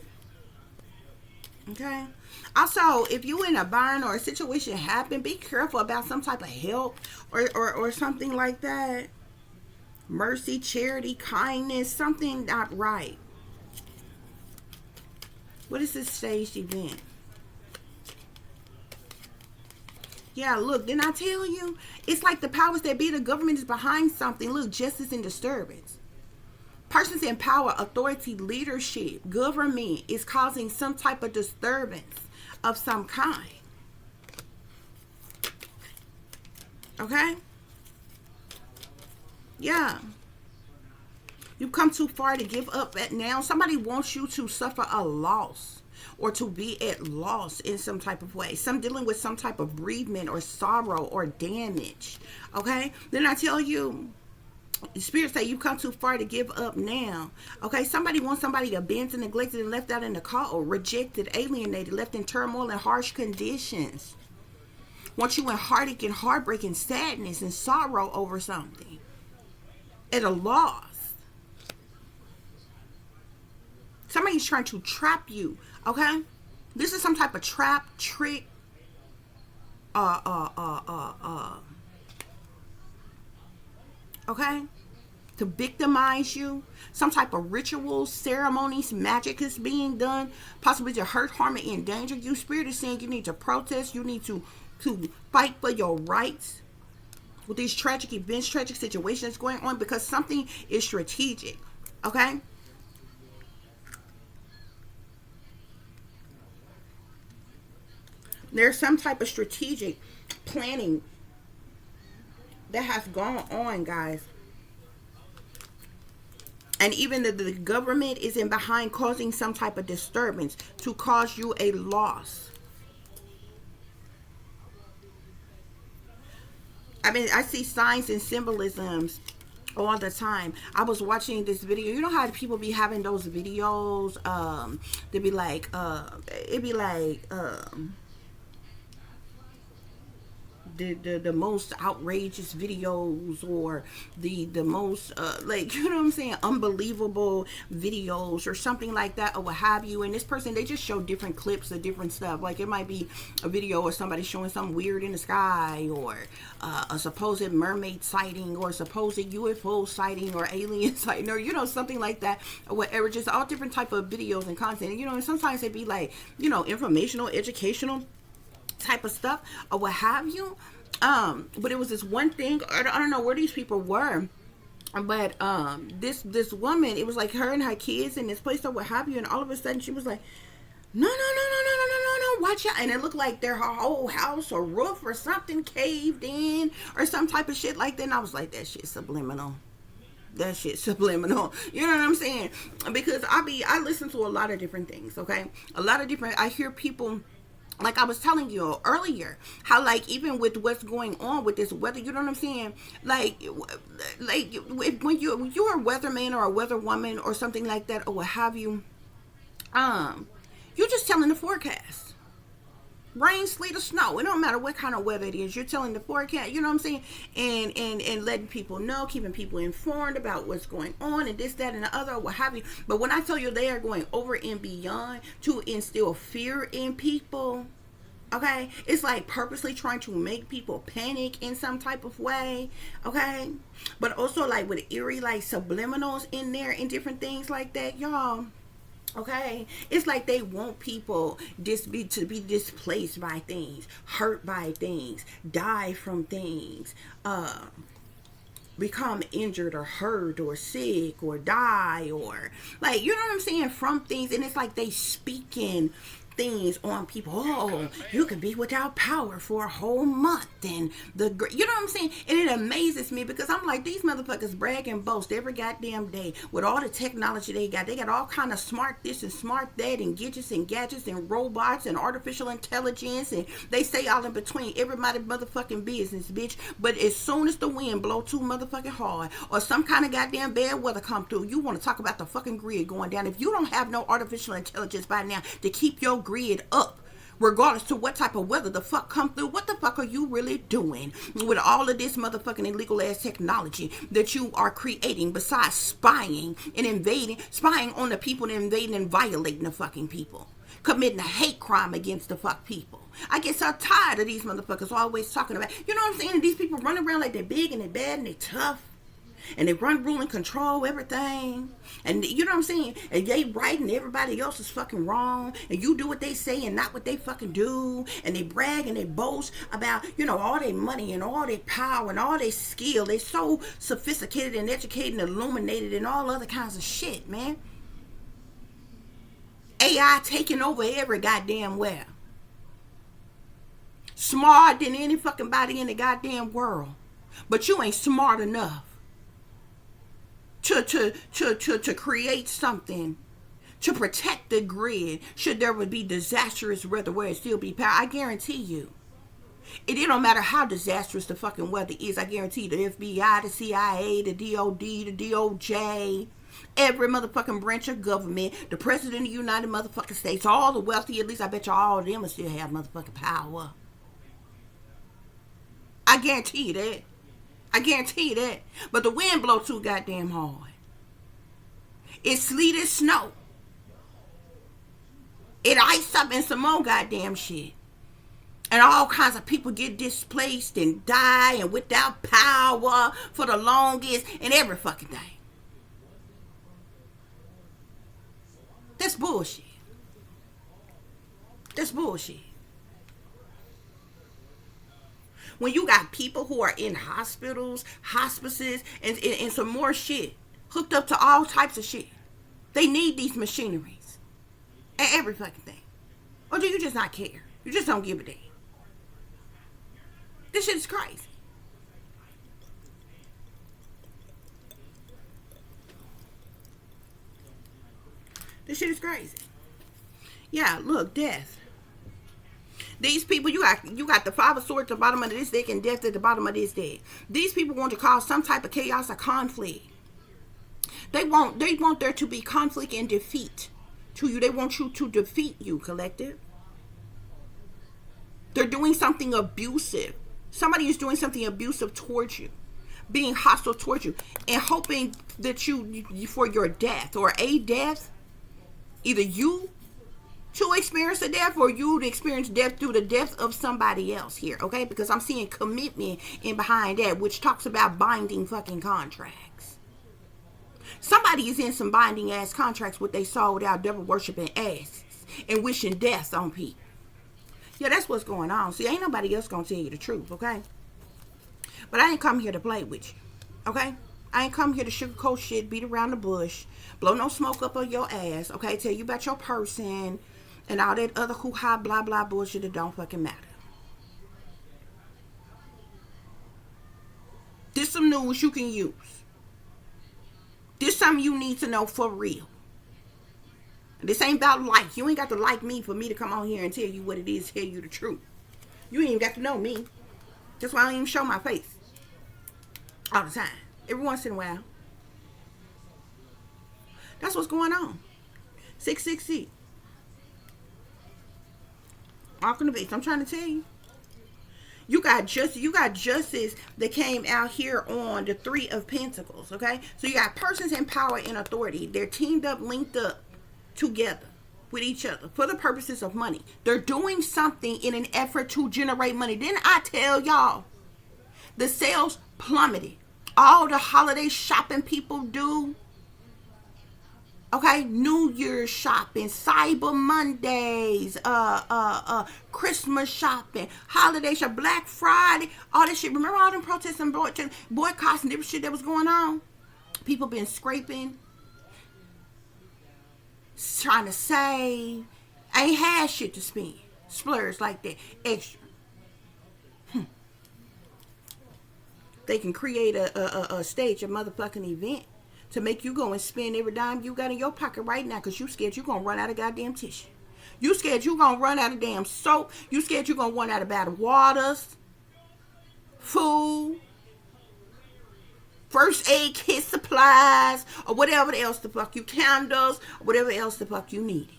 Okay. Also, if you in a bind or a situation happen, be careful about some type of help or something like that. Mercy, charity, kindness, something not right. What is this staged event? Yeah, look, didn't I tell you? It's like the powers that be, the government is behind something. Look, justice and disturbance. Persons in power, authority, leadership, government is causing some type of disturbance of some kind. Okay? Yeah. You've come too far to give up at now. Somebody wants you to suffer a loss or to be at loss in some type of way. Some dealing with some type of bereavement or sorrow or damage. Okay? Then I tell you, Spirit say you come too far to give up now. Okay, somebody wants somebody abandoned, neglected, and left out in the cold, rejected, alienated, left in turmoil and harsh conditions. Want you in heartache and heartbreak and sadness and sorrow over something. At a loss. Somebody's trying to trap you. Okay? This is some type of trap, trick, okay, to victimize you. Some type of rituals, ceremonies, magic is being done, possibly to hurt, harm, and endanger you. Spirit is saying you need to protest. You need to fight for your rights with these tragic events, tragic situations going on, because something is strategic. Okay? There's some type of strategic planning that has gone on, guys. And even the government is in behind causing some type of disturbance to cause you a loss. I mean, I see signs and symbolisms all the time. I was watching this video. You know how people be having those videos? They be like, it'd be like, the most outrageous videos, or the most like, you know what I'm saying, unbelievable videos or something like that, or what have you. And this person, they just show different clips of different stuff. Like, it might be a video of somebody showing something weird in the sky, or a supposed mermaid sighting, or supposed UFO sighting, or alien sighting, or, you know, something like that, or whatever. Just all different type of videos and content. And, you know, and sometimes it'd be like, you know, informational, educational type of stuff, or what have you. But it was this one thing. I don't know where these people were, but this woman, it was like her and her kids in this place, or what have you. And all of a sudden she was like, no, no, no, no, no, no, no, no, no, watch out. And it looked like her whole house or roof or something caved in, or some type of shit like that. And I was like, that shit subliminal. That shit subliminal. You know what I'm saying? Because I listen to a lot of different things. Okay, a lot of different. I hear people, like I was telling you earlier, how, like, even with what's going on with this weather, you know what I'm saying? Like when you're a weatherman or a weather woman or something like that, or what have you, you're just telling the forecast. Rain, sleet, or snow. It don't matter what kind of weather it is. You're telling the forecast, you know what I'm saying? And letting people know, keeping people informed about what's going on, and this, that, and the other, what have you. But when I tell you they are going over and beyond to instill fear in people, okay, it's like purposely trying to make people panic in some type of way, okay? But also, like, with eerie, like, subliminals in there and different things like that, y'all. Okay, it's like they want people to be displaced by things, hurt by things, die from things, become injured or hurt or sick or die, or, like, you know what I'm saying, from things. And it's like they speaking things on people. Oh, you can be without power for a whole month, and you know what I'm saying? And it amazes me, because I'm like, these motherfuckers brag and boast every goddamn day with all the technology they got. They got all kind of smart this and smart that, and gadgets and robots and artificial intelligence, and they say all in between everybody motherfucking business, bitch. But as soon as the wind blow too motherfucking hard, or some kind of goddamn bad weather come through, you want to talk about the fucking grid going down. If you don't have no artificial intelligence by now to keep your grid up, regardless to what type of weather the fuck come through, what the fuck are you really doing with all of this motherfucking illegal ass technology that you are creating, besides spying on the people, and invading and violating the fucking people, committing a hate crime against the fuck people? I get so tired of these motherfuckers always talking about, you know what I'm saying, and these people running around like they're big and they're bad and they're tough, and they run, rule, and control everything, and you know what I'm saying, and they right and everybody else is fucking wrong, and you do what they say and not what they fucking do, and they brag and they boast about, you know, all their money and all their power and all their skill. They're so sophisticated and educated and illuminated and all other kinds of shit, man. AI taking over every goddamn where. Smart than any fucking body in the goddamn world, but you ain't smart enough to create something to protect the grid should there would be disastrous weather where it still be power. I guarantee you, it don't matter how disastrous the fucking weather is. I guarantee you, the FBI, the CIA, the DOD, the DOJ, every motherfucking branch of government, the president of the United motherfucking States, all the wealthy, at least I bet you all of them will still have motherfucking power. I guarantee you that. I guarantee you that. But the wind blow too goddamn hard. It sleet and snow. It ice up and some more goddamn shit. And all kinds of people get displaced and die and without power for the longest and every fucking thing. That's bullshit. That's bullshit. When you got people who are in hospitals, hospices, and some more shit, hooked up to all types of shit. They need these machineries and every fucking thing. Or do you just not care? You just don't give a damn. This shit is crazy. This shit is crazy. Yeah, look, death. These people, you got the Five of Swords at the bottom of this deck and death at the bottom of this deck. These people want to cause some type of chaos or conflict. They want there to be conflict and defeat to you. They want you to defeat you, collective. They're doing something abusive. Somebody is doing something abusive towards you, being hostile towards you, and hoping that you for your death or a death, either you to experience a death or you to experience death through the death of somebody else here, okay? Because I'm seeing commitment in behind that, which talks about binding fucking contracts. Somebody is in some binding ass contracts with they sold out devil worshiping asses and wishing death on people. Yeah, that's what's going on. See, ain't nobody else gonna tell you the truth, okay? But I ain't come here to play with you, okay? I ain't come here to sugarcoat shit, beat around the bush, blow no smoke up on your ass, okay? Tell you about your person and all that other hoo-ha, blah, blah bullshit that don't fucking matter. This some news you can use. This something you need to know for real. This ain't about like. You ain't got to like me for me to come on here and tell you what it is, tell you the truth. You ain't even got to know me. That's why I don't even show my face all the time. Every once in a while. That's what's going on. 666. Off in the base. I'm trying to tell you. You got justice that came out here on the Three of Pentacles. Okay? So you got persons in power and authority. They're teamed up, linked up together with each other for the purposes of money. They're doing something in an effort to generate money. Didn't I tell y'all? The sales plummeted. All the holiday shopping people do. Okay, New Year's shopping, Cyber Mondays, Christmas shopping, holiday shop, Black Friday, all this shit. Remember all them protests and boycotts and different shit that was going on? People been scraping, trying to save. Ain't had shit to spend. Splurge like that, extra. They can create a stage, a motherfucking event to make you go and spend every dime you got in your pocket right now because you scared you going to run out of goddamn tissue. You scared you going to run out of damn soap. You scared you going to run out of bottled waters, food, first aid kit supplies, or whatever else the fuck you, candles, or whatever else the fuck you needed.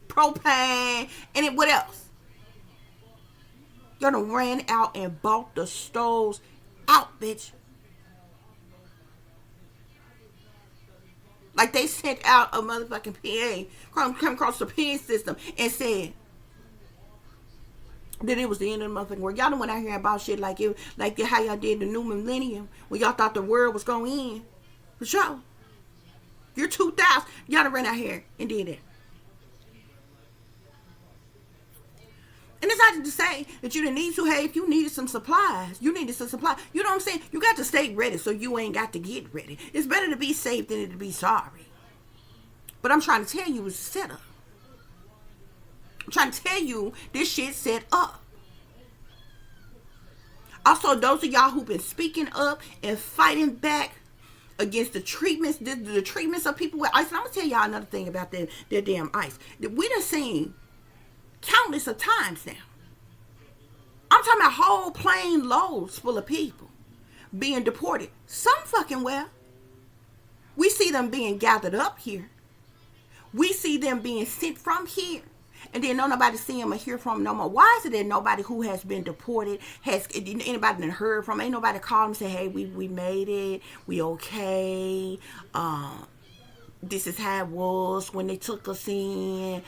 Propane, and what else? You done ran out and bought the stoves out, bitch. Like they sent out a motherfucking PA, come across the PA system and said that it was the end of the motherfucking world. Y'all done went out here and bought shit like how y'all did the new millennium when y'all thought the world was going in. For sure. You're 2000. Y'all done ran out here and did it. And it's not to say that you didn't need to. Hey, if you needed some supplies, you needed some supplies. You know what I'm saying? You got to stay ready so you ain't got to get ready. It's better to be safe than to be sorry. But I'm trying to tell you it's a setup. I'm trying to tell you this shit set up. Also, those of y'all who've been speaking up and fighting back against the treatments of people with ice. And I'm going to tell y'all another thing about that damn ice. We done seen countless of times now. I'm talking about whole plane loads full of people being deported. Some fucking well. We see them being gathered up here. We see them being sent from here. And then nobody see them or hear from them no more. Why is it that nobody who has been deported, anybody that heard from, ain't nobody called and say, hey, we made it. We okay. This is how it was when they took us in.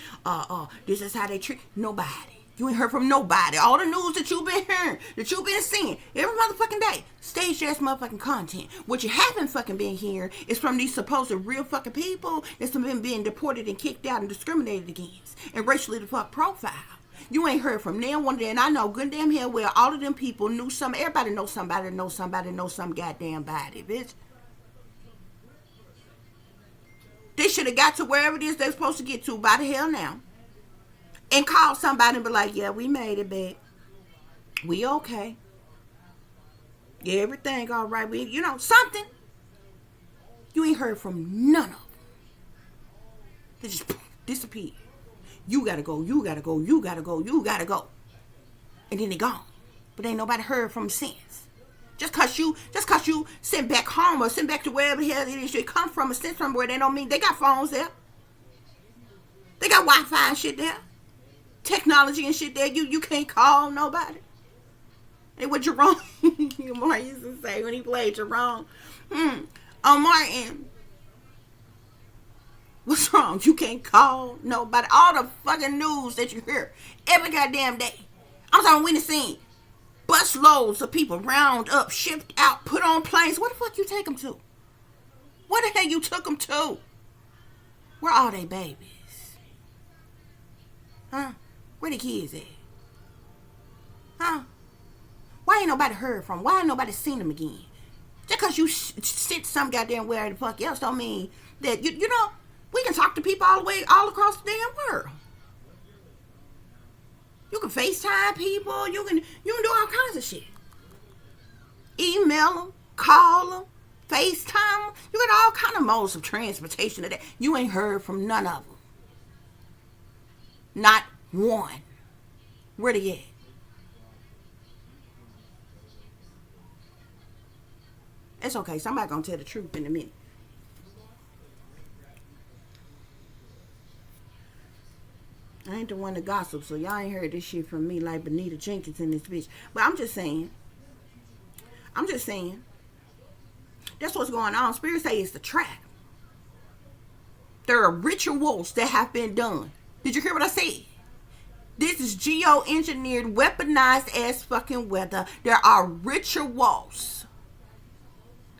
This is how they treat nobody. You ain't heard from nobody. All the news that you've been hearing, that you've been seeing every motherfucking day, staged ass motherfucking content. What you haven't fucking been hearing is from these supposed real fucking people that's been being deported and kicked out and discriminated against and racially the fuck profile. You ain't heard from them one day, and I know good damn hell well all of them people knew some. Everybody knows somebody, knows some goddamn body, bitch. They should have got to wherever it is they're supposed to get to by the hell now. And call somebody and be like, yeah, we made it, babe. We okay. Yeah, everything all right. We, something. You ain't heard from none of them. They just disappear. You gotta go, you gotta go, you gotta go, you gotta go. And then they gone. But ain't nobody heard from them since. Just cause you sent back home or sent back to wherever the hell it is you come from or sent somewhere, they don't mean they got phones there. They got Wi-Fi and shit there. Technology and shit there. You can't call nobody. And what Jerome Martin used to say when he played Jerome. On Martin, what's wrong? You can't call nobody. All the fucking news that you hear every goddamn day. I'm talking when the scene. Bus loads of people round up, shipped out, put on planes. Where the fuck you take them to? Where the hell you took them to? Where are they babies? Huh? Where the kids at? Huh? Why ain't nobody heard from? Why ain't nobody seen them again? Just because you sit some goddamn where the fuck else don't mean that, you know, we can talk to people all across the damn world. You can FaceTime people. You can do all kinds of shit. Email them, call them, FaceTime them. You got all kind of modes of transportation today. You ain't heard from none of them. Not one. Where they at? It's okay. Somebody gonna tell the truth in a minute. I ain't the one to gossip, so y'all ain't heard this shit from me like Benita Jenkins in this bitch. But I'm just saying. That's what's going on. Spirit say it's the trap. There are rituals that have been done. Did you hear what I said? This is geoengineered, weaponized ass fucking weather. There are rituals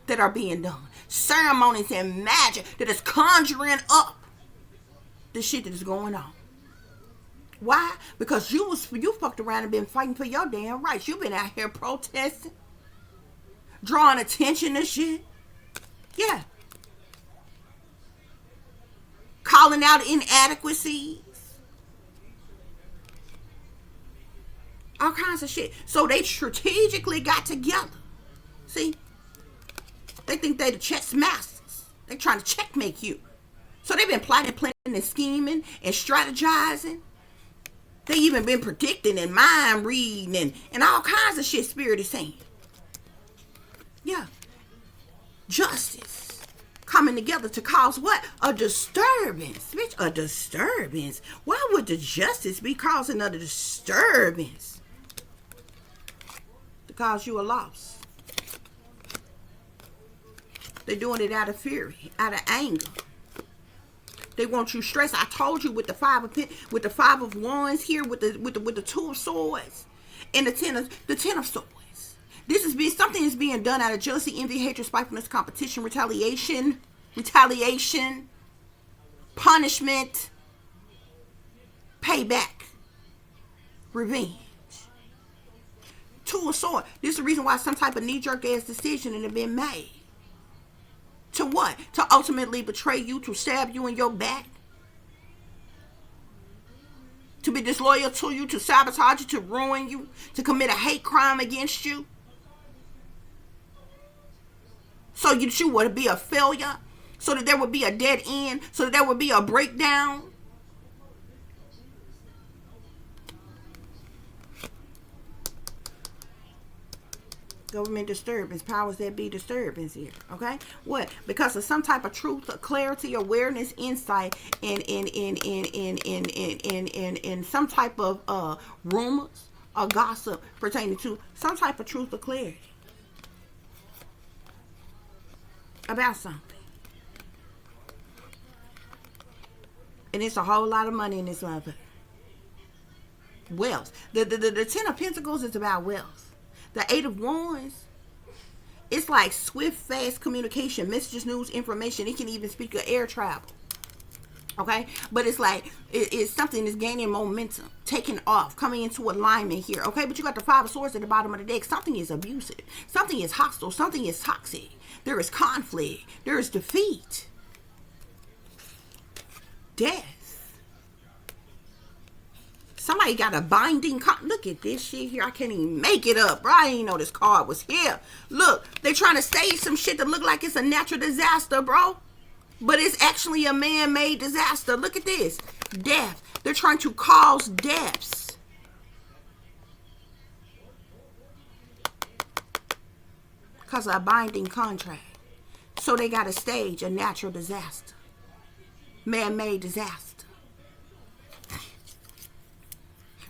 that are being done. Ceremonies and magic that is conjuring up the shit that is going on. Why? Because you fucked around and been fighting for your damn rights. You've been out here protesting, drawing attention to shit. Yeah. Calling out inadequacies. All kinds of shit. So they strategically got together. See? They think they the chess masters. They trying to checkmate you. So they've been plotting, planning, and scheming and strategizing. They even been predicting and mind reading and all kinds of shit Spirit is saying. Yeah. Justice coming together to cause what? A disturbance. Bitch, a disturbance. Why would the justice be causing a disturbance? To cause you a loss. They're doing it out of fury, out of anger. They want you stressed. I told you with the five of wands here, with the two of swords, and the ten of swords. Something is being done out of jealousy, envy, hatred, spitefulness, competition, retaliation, punishment, payback, revenge. Two of swords. This is the reason why some type of knee-jerk ass decision has been made. To what? To ultimately betray you, to stab you in your back, to be disloyal to you, to sabotage you, to ruin you, to commit a hate crime against you. So that you would be a failure, so that there would be a dead end, so that there would be a breakdown. Government disturbance, powers that be disturbance here. Okay, what? Because of some type of truth, clarity, awareness, insight, in some type of rumors or gossip pertaining to some type of truth or clarity about something. And it's a whole lot of money in this motherfucker. Wealth. The Ten of Pentacles is about wealth. The Eight of Wands, it's like swift, fast communication, messages, news, information. It can even speak of air travel. Okay? But it's like, it's something that's gaining momentum, taking off, coming into alignment here. Okay? But you got the Five of Swords at the bottom of the deck. Something is abusive. Something is hostile. Something is toxic. There is conflict. There is defeat. Death. Somebody got a binding look at this shit here. I can't even make it up, bro. I didn't know this card was here. Look, they trying to stage some shit that look like it's a natural disaster, bro. But it's actually a man-made disaster. Look at this. Death. They're trying to cause deaths. Because of a binding contract. So they got to stage a natural disaster. Man-made disaster.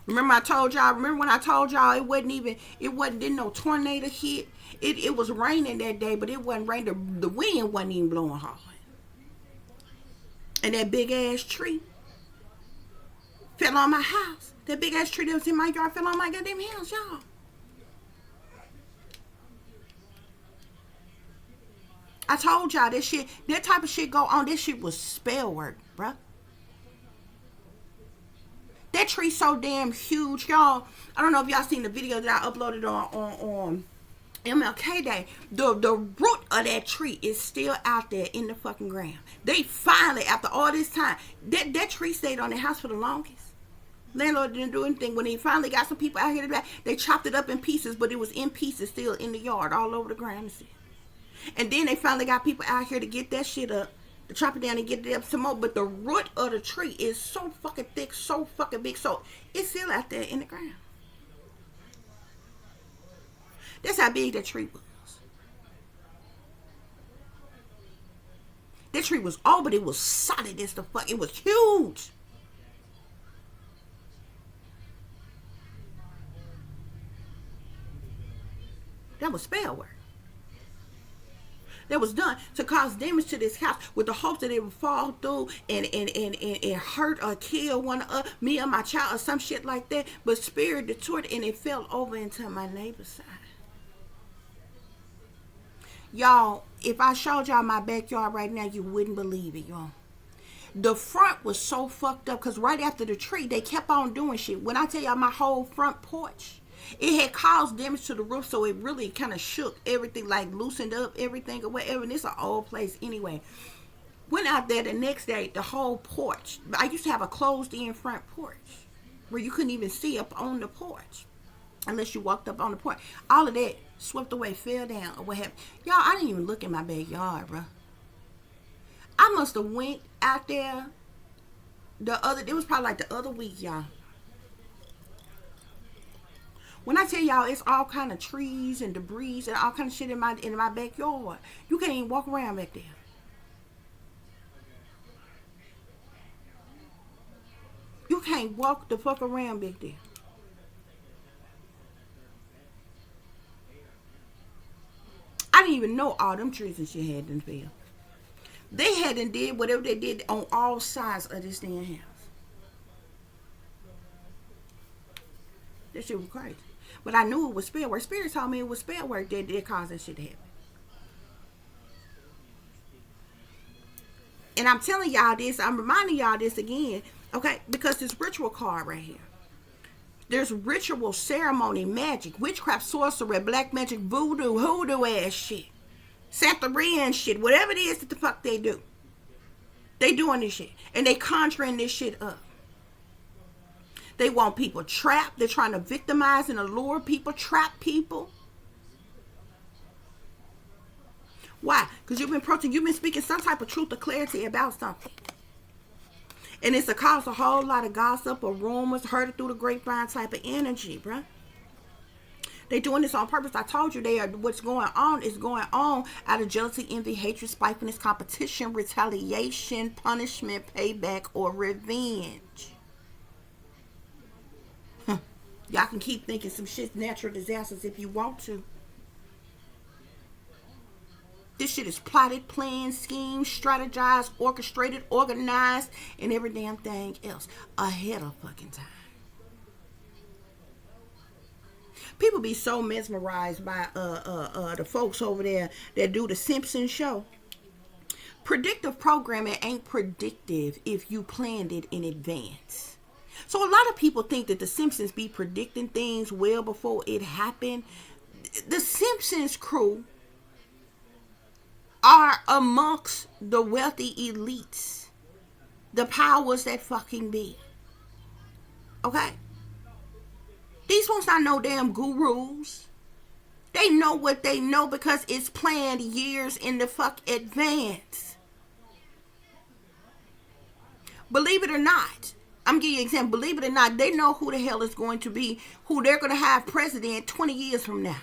Remember when I told y'all didn't no tornado hit. It was raining that day, but it wasn't raining. The wind wasn't even blowing hard. And that big ass tree fell on my house. That big ass tree that was in my yard fell on my goddamn house, y'all. I told y'all that type of shit go on. This shit was spell work, bruh. That tree so damn huge, y'all. I don't know if y'all seen the video that I uploaded on MLK Day. The root of that tree is still out there in the fucking ground. They finally, after all this time, that tree stayed on the house for the longest. Landlord didn't do anything. When he finally got some people out here to back, they chopped it up in pieces, but it was in pieces still in the yard, all over the ground. And then they finally got people out here to get that shit up, to chop it down and get it up some more. But the root of the tree is so fucking thick, so fucking big, so it's still out there in the ground. That's how big that tree was. That tree was but it was solid as the fuck. It was huge. That was spell work. That was done to cause damage to this house with the hopes that it would fall through and hurt or kill me or my child or some shit like that. But spirit detoured and it fell over into my neighbor's side. Y'all, if I showed y'all my backyard right now, you wouldn't believe it, y'all. The front was so fucked up because right after the tree, they kept on doing shit. When I tell y'all my whole front porch, it had caused damage to the roof, so it really kind of shook everything, like loosened up everything or whatever. And it's an old place anyway. Went out there the next day, the whole porch. I used to have a closed-in front porch where you couldn't even see up on the porch unless you walked up on the porch. All of that swept away, fell down, or what happened. Y'all, I didn't even look in my backyard, bro. I must have went out there it was probably like the other week, y'all. When I tell y'all it's all kind of trees and debris and all kind of shit in my backyard, you can't even walk around back there. You can't walk the fuck around back there. I didn't even know all them trees and shit had done fell. They hadn't did whatever they did on all sides of this damn house. That shit was crazy. But I knew it was spell work. Spirit told me it was spell work that caused that shit to happen. And I'm telling y'all this, I'm reminding y'all this again, okay? Because this ritual card right here. There's ritual, ceremony, magic, witchcraft, sorcery, black magic, voodoo, hoodoo ass shit. Santeria shit, whatever it is that the fuck they do. They doing this shit. And they conjuring this shit up. They want people trapped. They're trying to victimize and allure people, trap people. Why? Because you've been speaking some type of truth or clarity about something. And it's a cause a whole lot of gossip or rumors, heard it through the grapevine type of energy, bruh. They doing this on purpose. I told you what's going on is going on out of jealousy, envy, hatred, spitefulness, competition, retaliation, punishment, payback, or revenge. Y'all can keep thinking some shit's natural disasters if you want to. This shit is plotted, planned, schemed, strategized, orchestrated, organized, and every damn thing else ahead of fucking time. People be so mesmerized by the folks over there that do the Simpsons show. Predictive programming ain't predictive if you planned it in advance. So a lot of people think that the Simpsons be predicting things well before it happened. The Simpsons crew are amongst the wealthy elites, the powers that fucking be. Okay? These folks not no damn gurus. They know what they know because it's planned years in the fuck advance. Believe it or not, I'm giving you an example. Believe it or not, they know who the hell is going to be, who they're going to have president 20 years from now.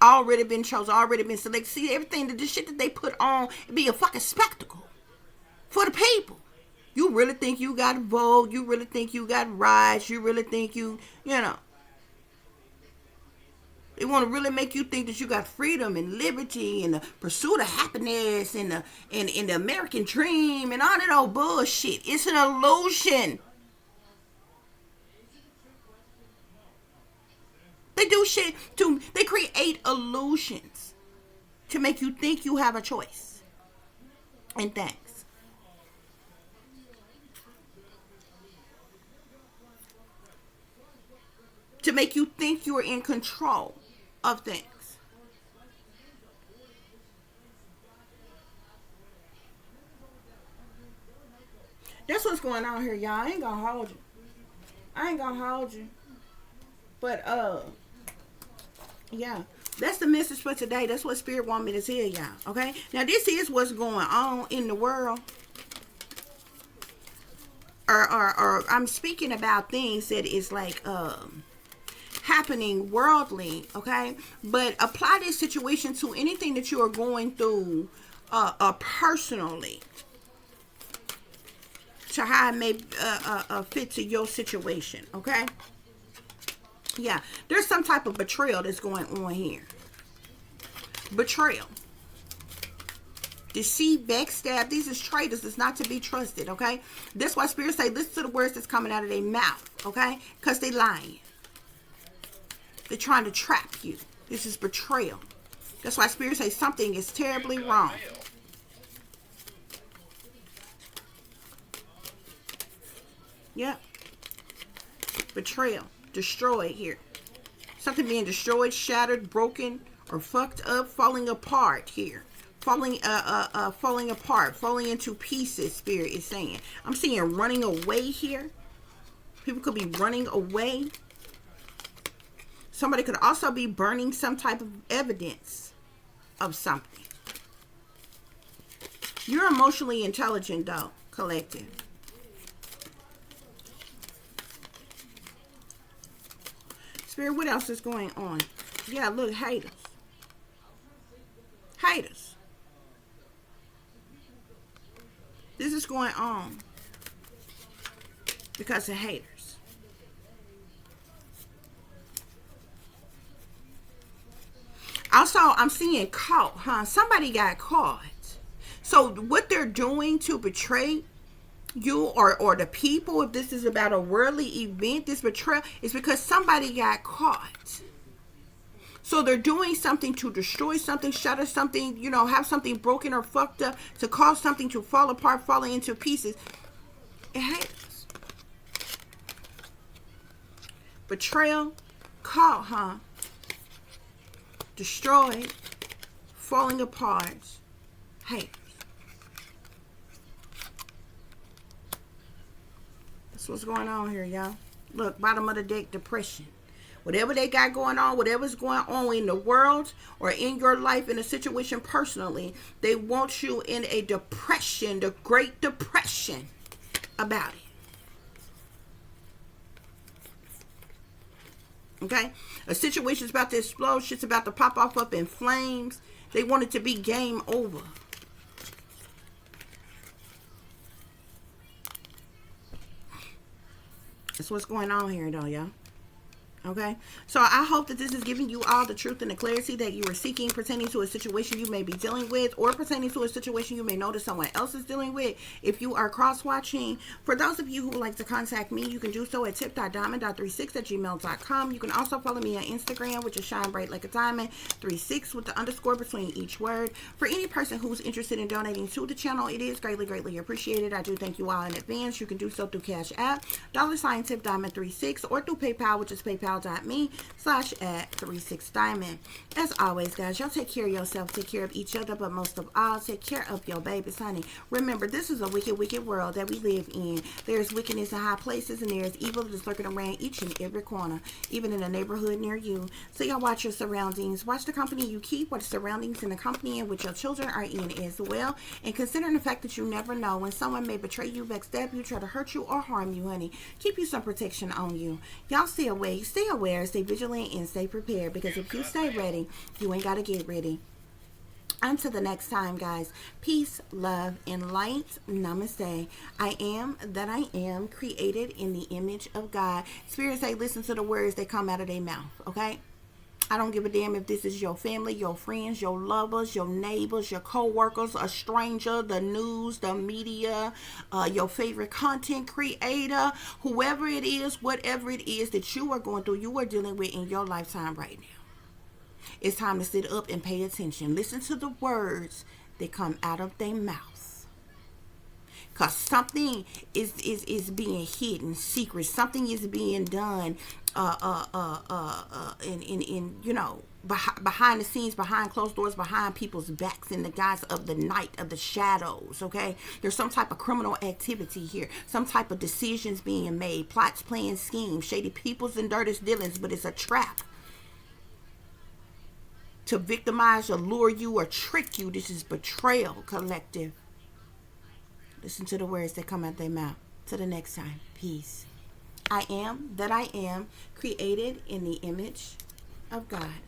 Already been chosen, already been selected. See, everything, the shit that they put on, it be a fucking spectacle for the people. You really think you got a vote? You really think you got rights? You really think you know. They want to really make you think that you got freedom and liberty and the pursuit of happiness and the American dream and all that old bullshit. It's an illusion. They do shit they create illusions to make you think you have a choice. And thanks. To make you think you are in control of things. That's what's going on here, y'all. I ain't gonna hold you. But yeah, that's the message for today. That's what Spirit want me to tell y'all. Okay, now this is what's going on in the world. Or I'm speaking about things that is like happening worldly, okay? But apply this situation to anything that you are going through personally, to how it may fit to your situation, okay? Yeah, there's some type of betrayal that's going on here. Betrayal, deceit, backstab. These is traitors. It's not to be trusted, okay? That's why Spirit say, listen to the words that's coming out of their mouth, okay? Because they lying. They're trying to trap you. This is betrayal. That's why Spirit say something is terribly wrong. Yep. Betrayal. Destroyed here. Something being destroyed, shattered, broken, or fucked up, falling apart here. Falling apart, falling into pieces, Spirit is saying. I'm seeing running away here. People could be running away. Somebody could also be burning some type of evidence of something. You're emotionally intelligent, though, collective. Spirit, what else is going on? Yeah, look, haters. Haters. This is going on because of haters. Also, I'm seeing caught, huh? Somebody got caught. So what they're doing to betray you or the people, if this is about a worldly event, this betrayal is because somebody got caught. So they're doing something to destroy something, shatter something, you know, have something broken or fucked up, to cause something to fall apart, falling into pieces. It happens. Betrayal, caught, huh? Destroyed, falling apart, haters. That's what's going on here, y'all. Look, bottom of the deck, depression. Whatever they got going on, whatever's going on in the world or in your life, in a situation personally, they want you in a depression, the Great Depression about it. Okay? A situation's about to explode. Shit's about to pop off up in flames. They want it to be game over. That's what's going on here, though, y'all. Okay, so I hope that this is giving you all the truth and the clarity that you are seeking pertaining to a situation you may be dealing with, or pertaining to a situation you may know that someone else is dealing with. If you are cross-watching, for those of you who would like to contact me, you can do so at tip.diamond.36@gmail.com. You can also follow me on Instagram, which is shine bright like a diamond 36 with the underscore between each word. For any person who's interested in donating to the channel, it is greatly appreciated. I do thank you all in advance. You can do so through Cash App, $tip diamond 36, or through PayPal, which is PayPal PayPal.me/@36Diamond. As always, guys, y'all take care of yourself, take care of each other, but most of all, take care of your babies, honey. Remember, this is a wicked, wicked world that we live in. There's wickedness in high places, and there's evil that is lurking around each and every corner, even in a neighborhood near you. So y'all watch your surroundings. Watch the company you keep, watch the surroundings and the company in which your children are in as well. And considering the fact that you never know when someone may betray you, backstab you, try to hurt you, or harm you, honey. Keep you some protection on you. Y'all stay awake, stay aware, stay vigilant, and stay prepared. Because if you stay ready, you ain't got to get ready. Until the next time, guys, peace, love, and light. Namaste. I am that I am, created in the image of God. Spirit say, listen to the words that come out of their mouth, okay? I don't give a damn if this is your family, your friends, your lovers, your neighbors, your co-workers, a stranger, the news, the media, your favorite content creator, whoever it is, whatever it is that you are going through, you are dealing with in your lifetime right now. It's time to sit up and pay attention. Listen to the words that come out of their mouth. Because something is being hidden, secret. Something is being done behind the scenes, behind closed doors, behind people's backs, in the guise of the night, of the shadows, okay? There's some type of criminal activity here. Some type of decisions being made. Plots, plans, schemes. Shady peoples and dirty dealings. But it's a trap to victimize or lure you or trick you. This is betrayal, collective. Listen to the words that come out their mouth. Till the next time. Peace. I am that I am, created in the image of God.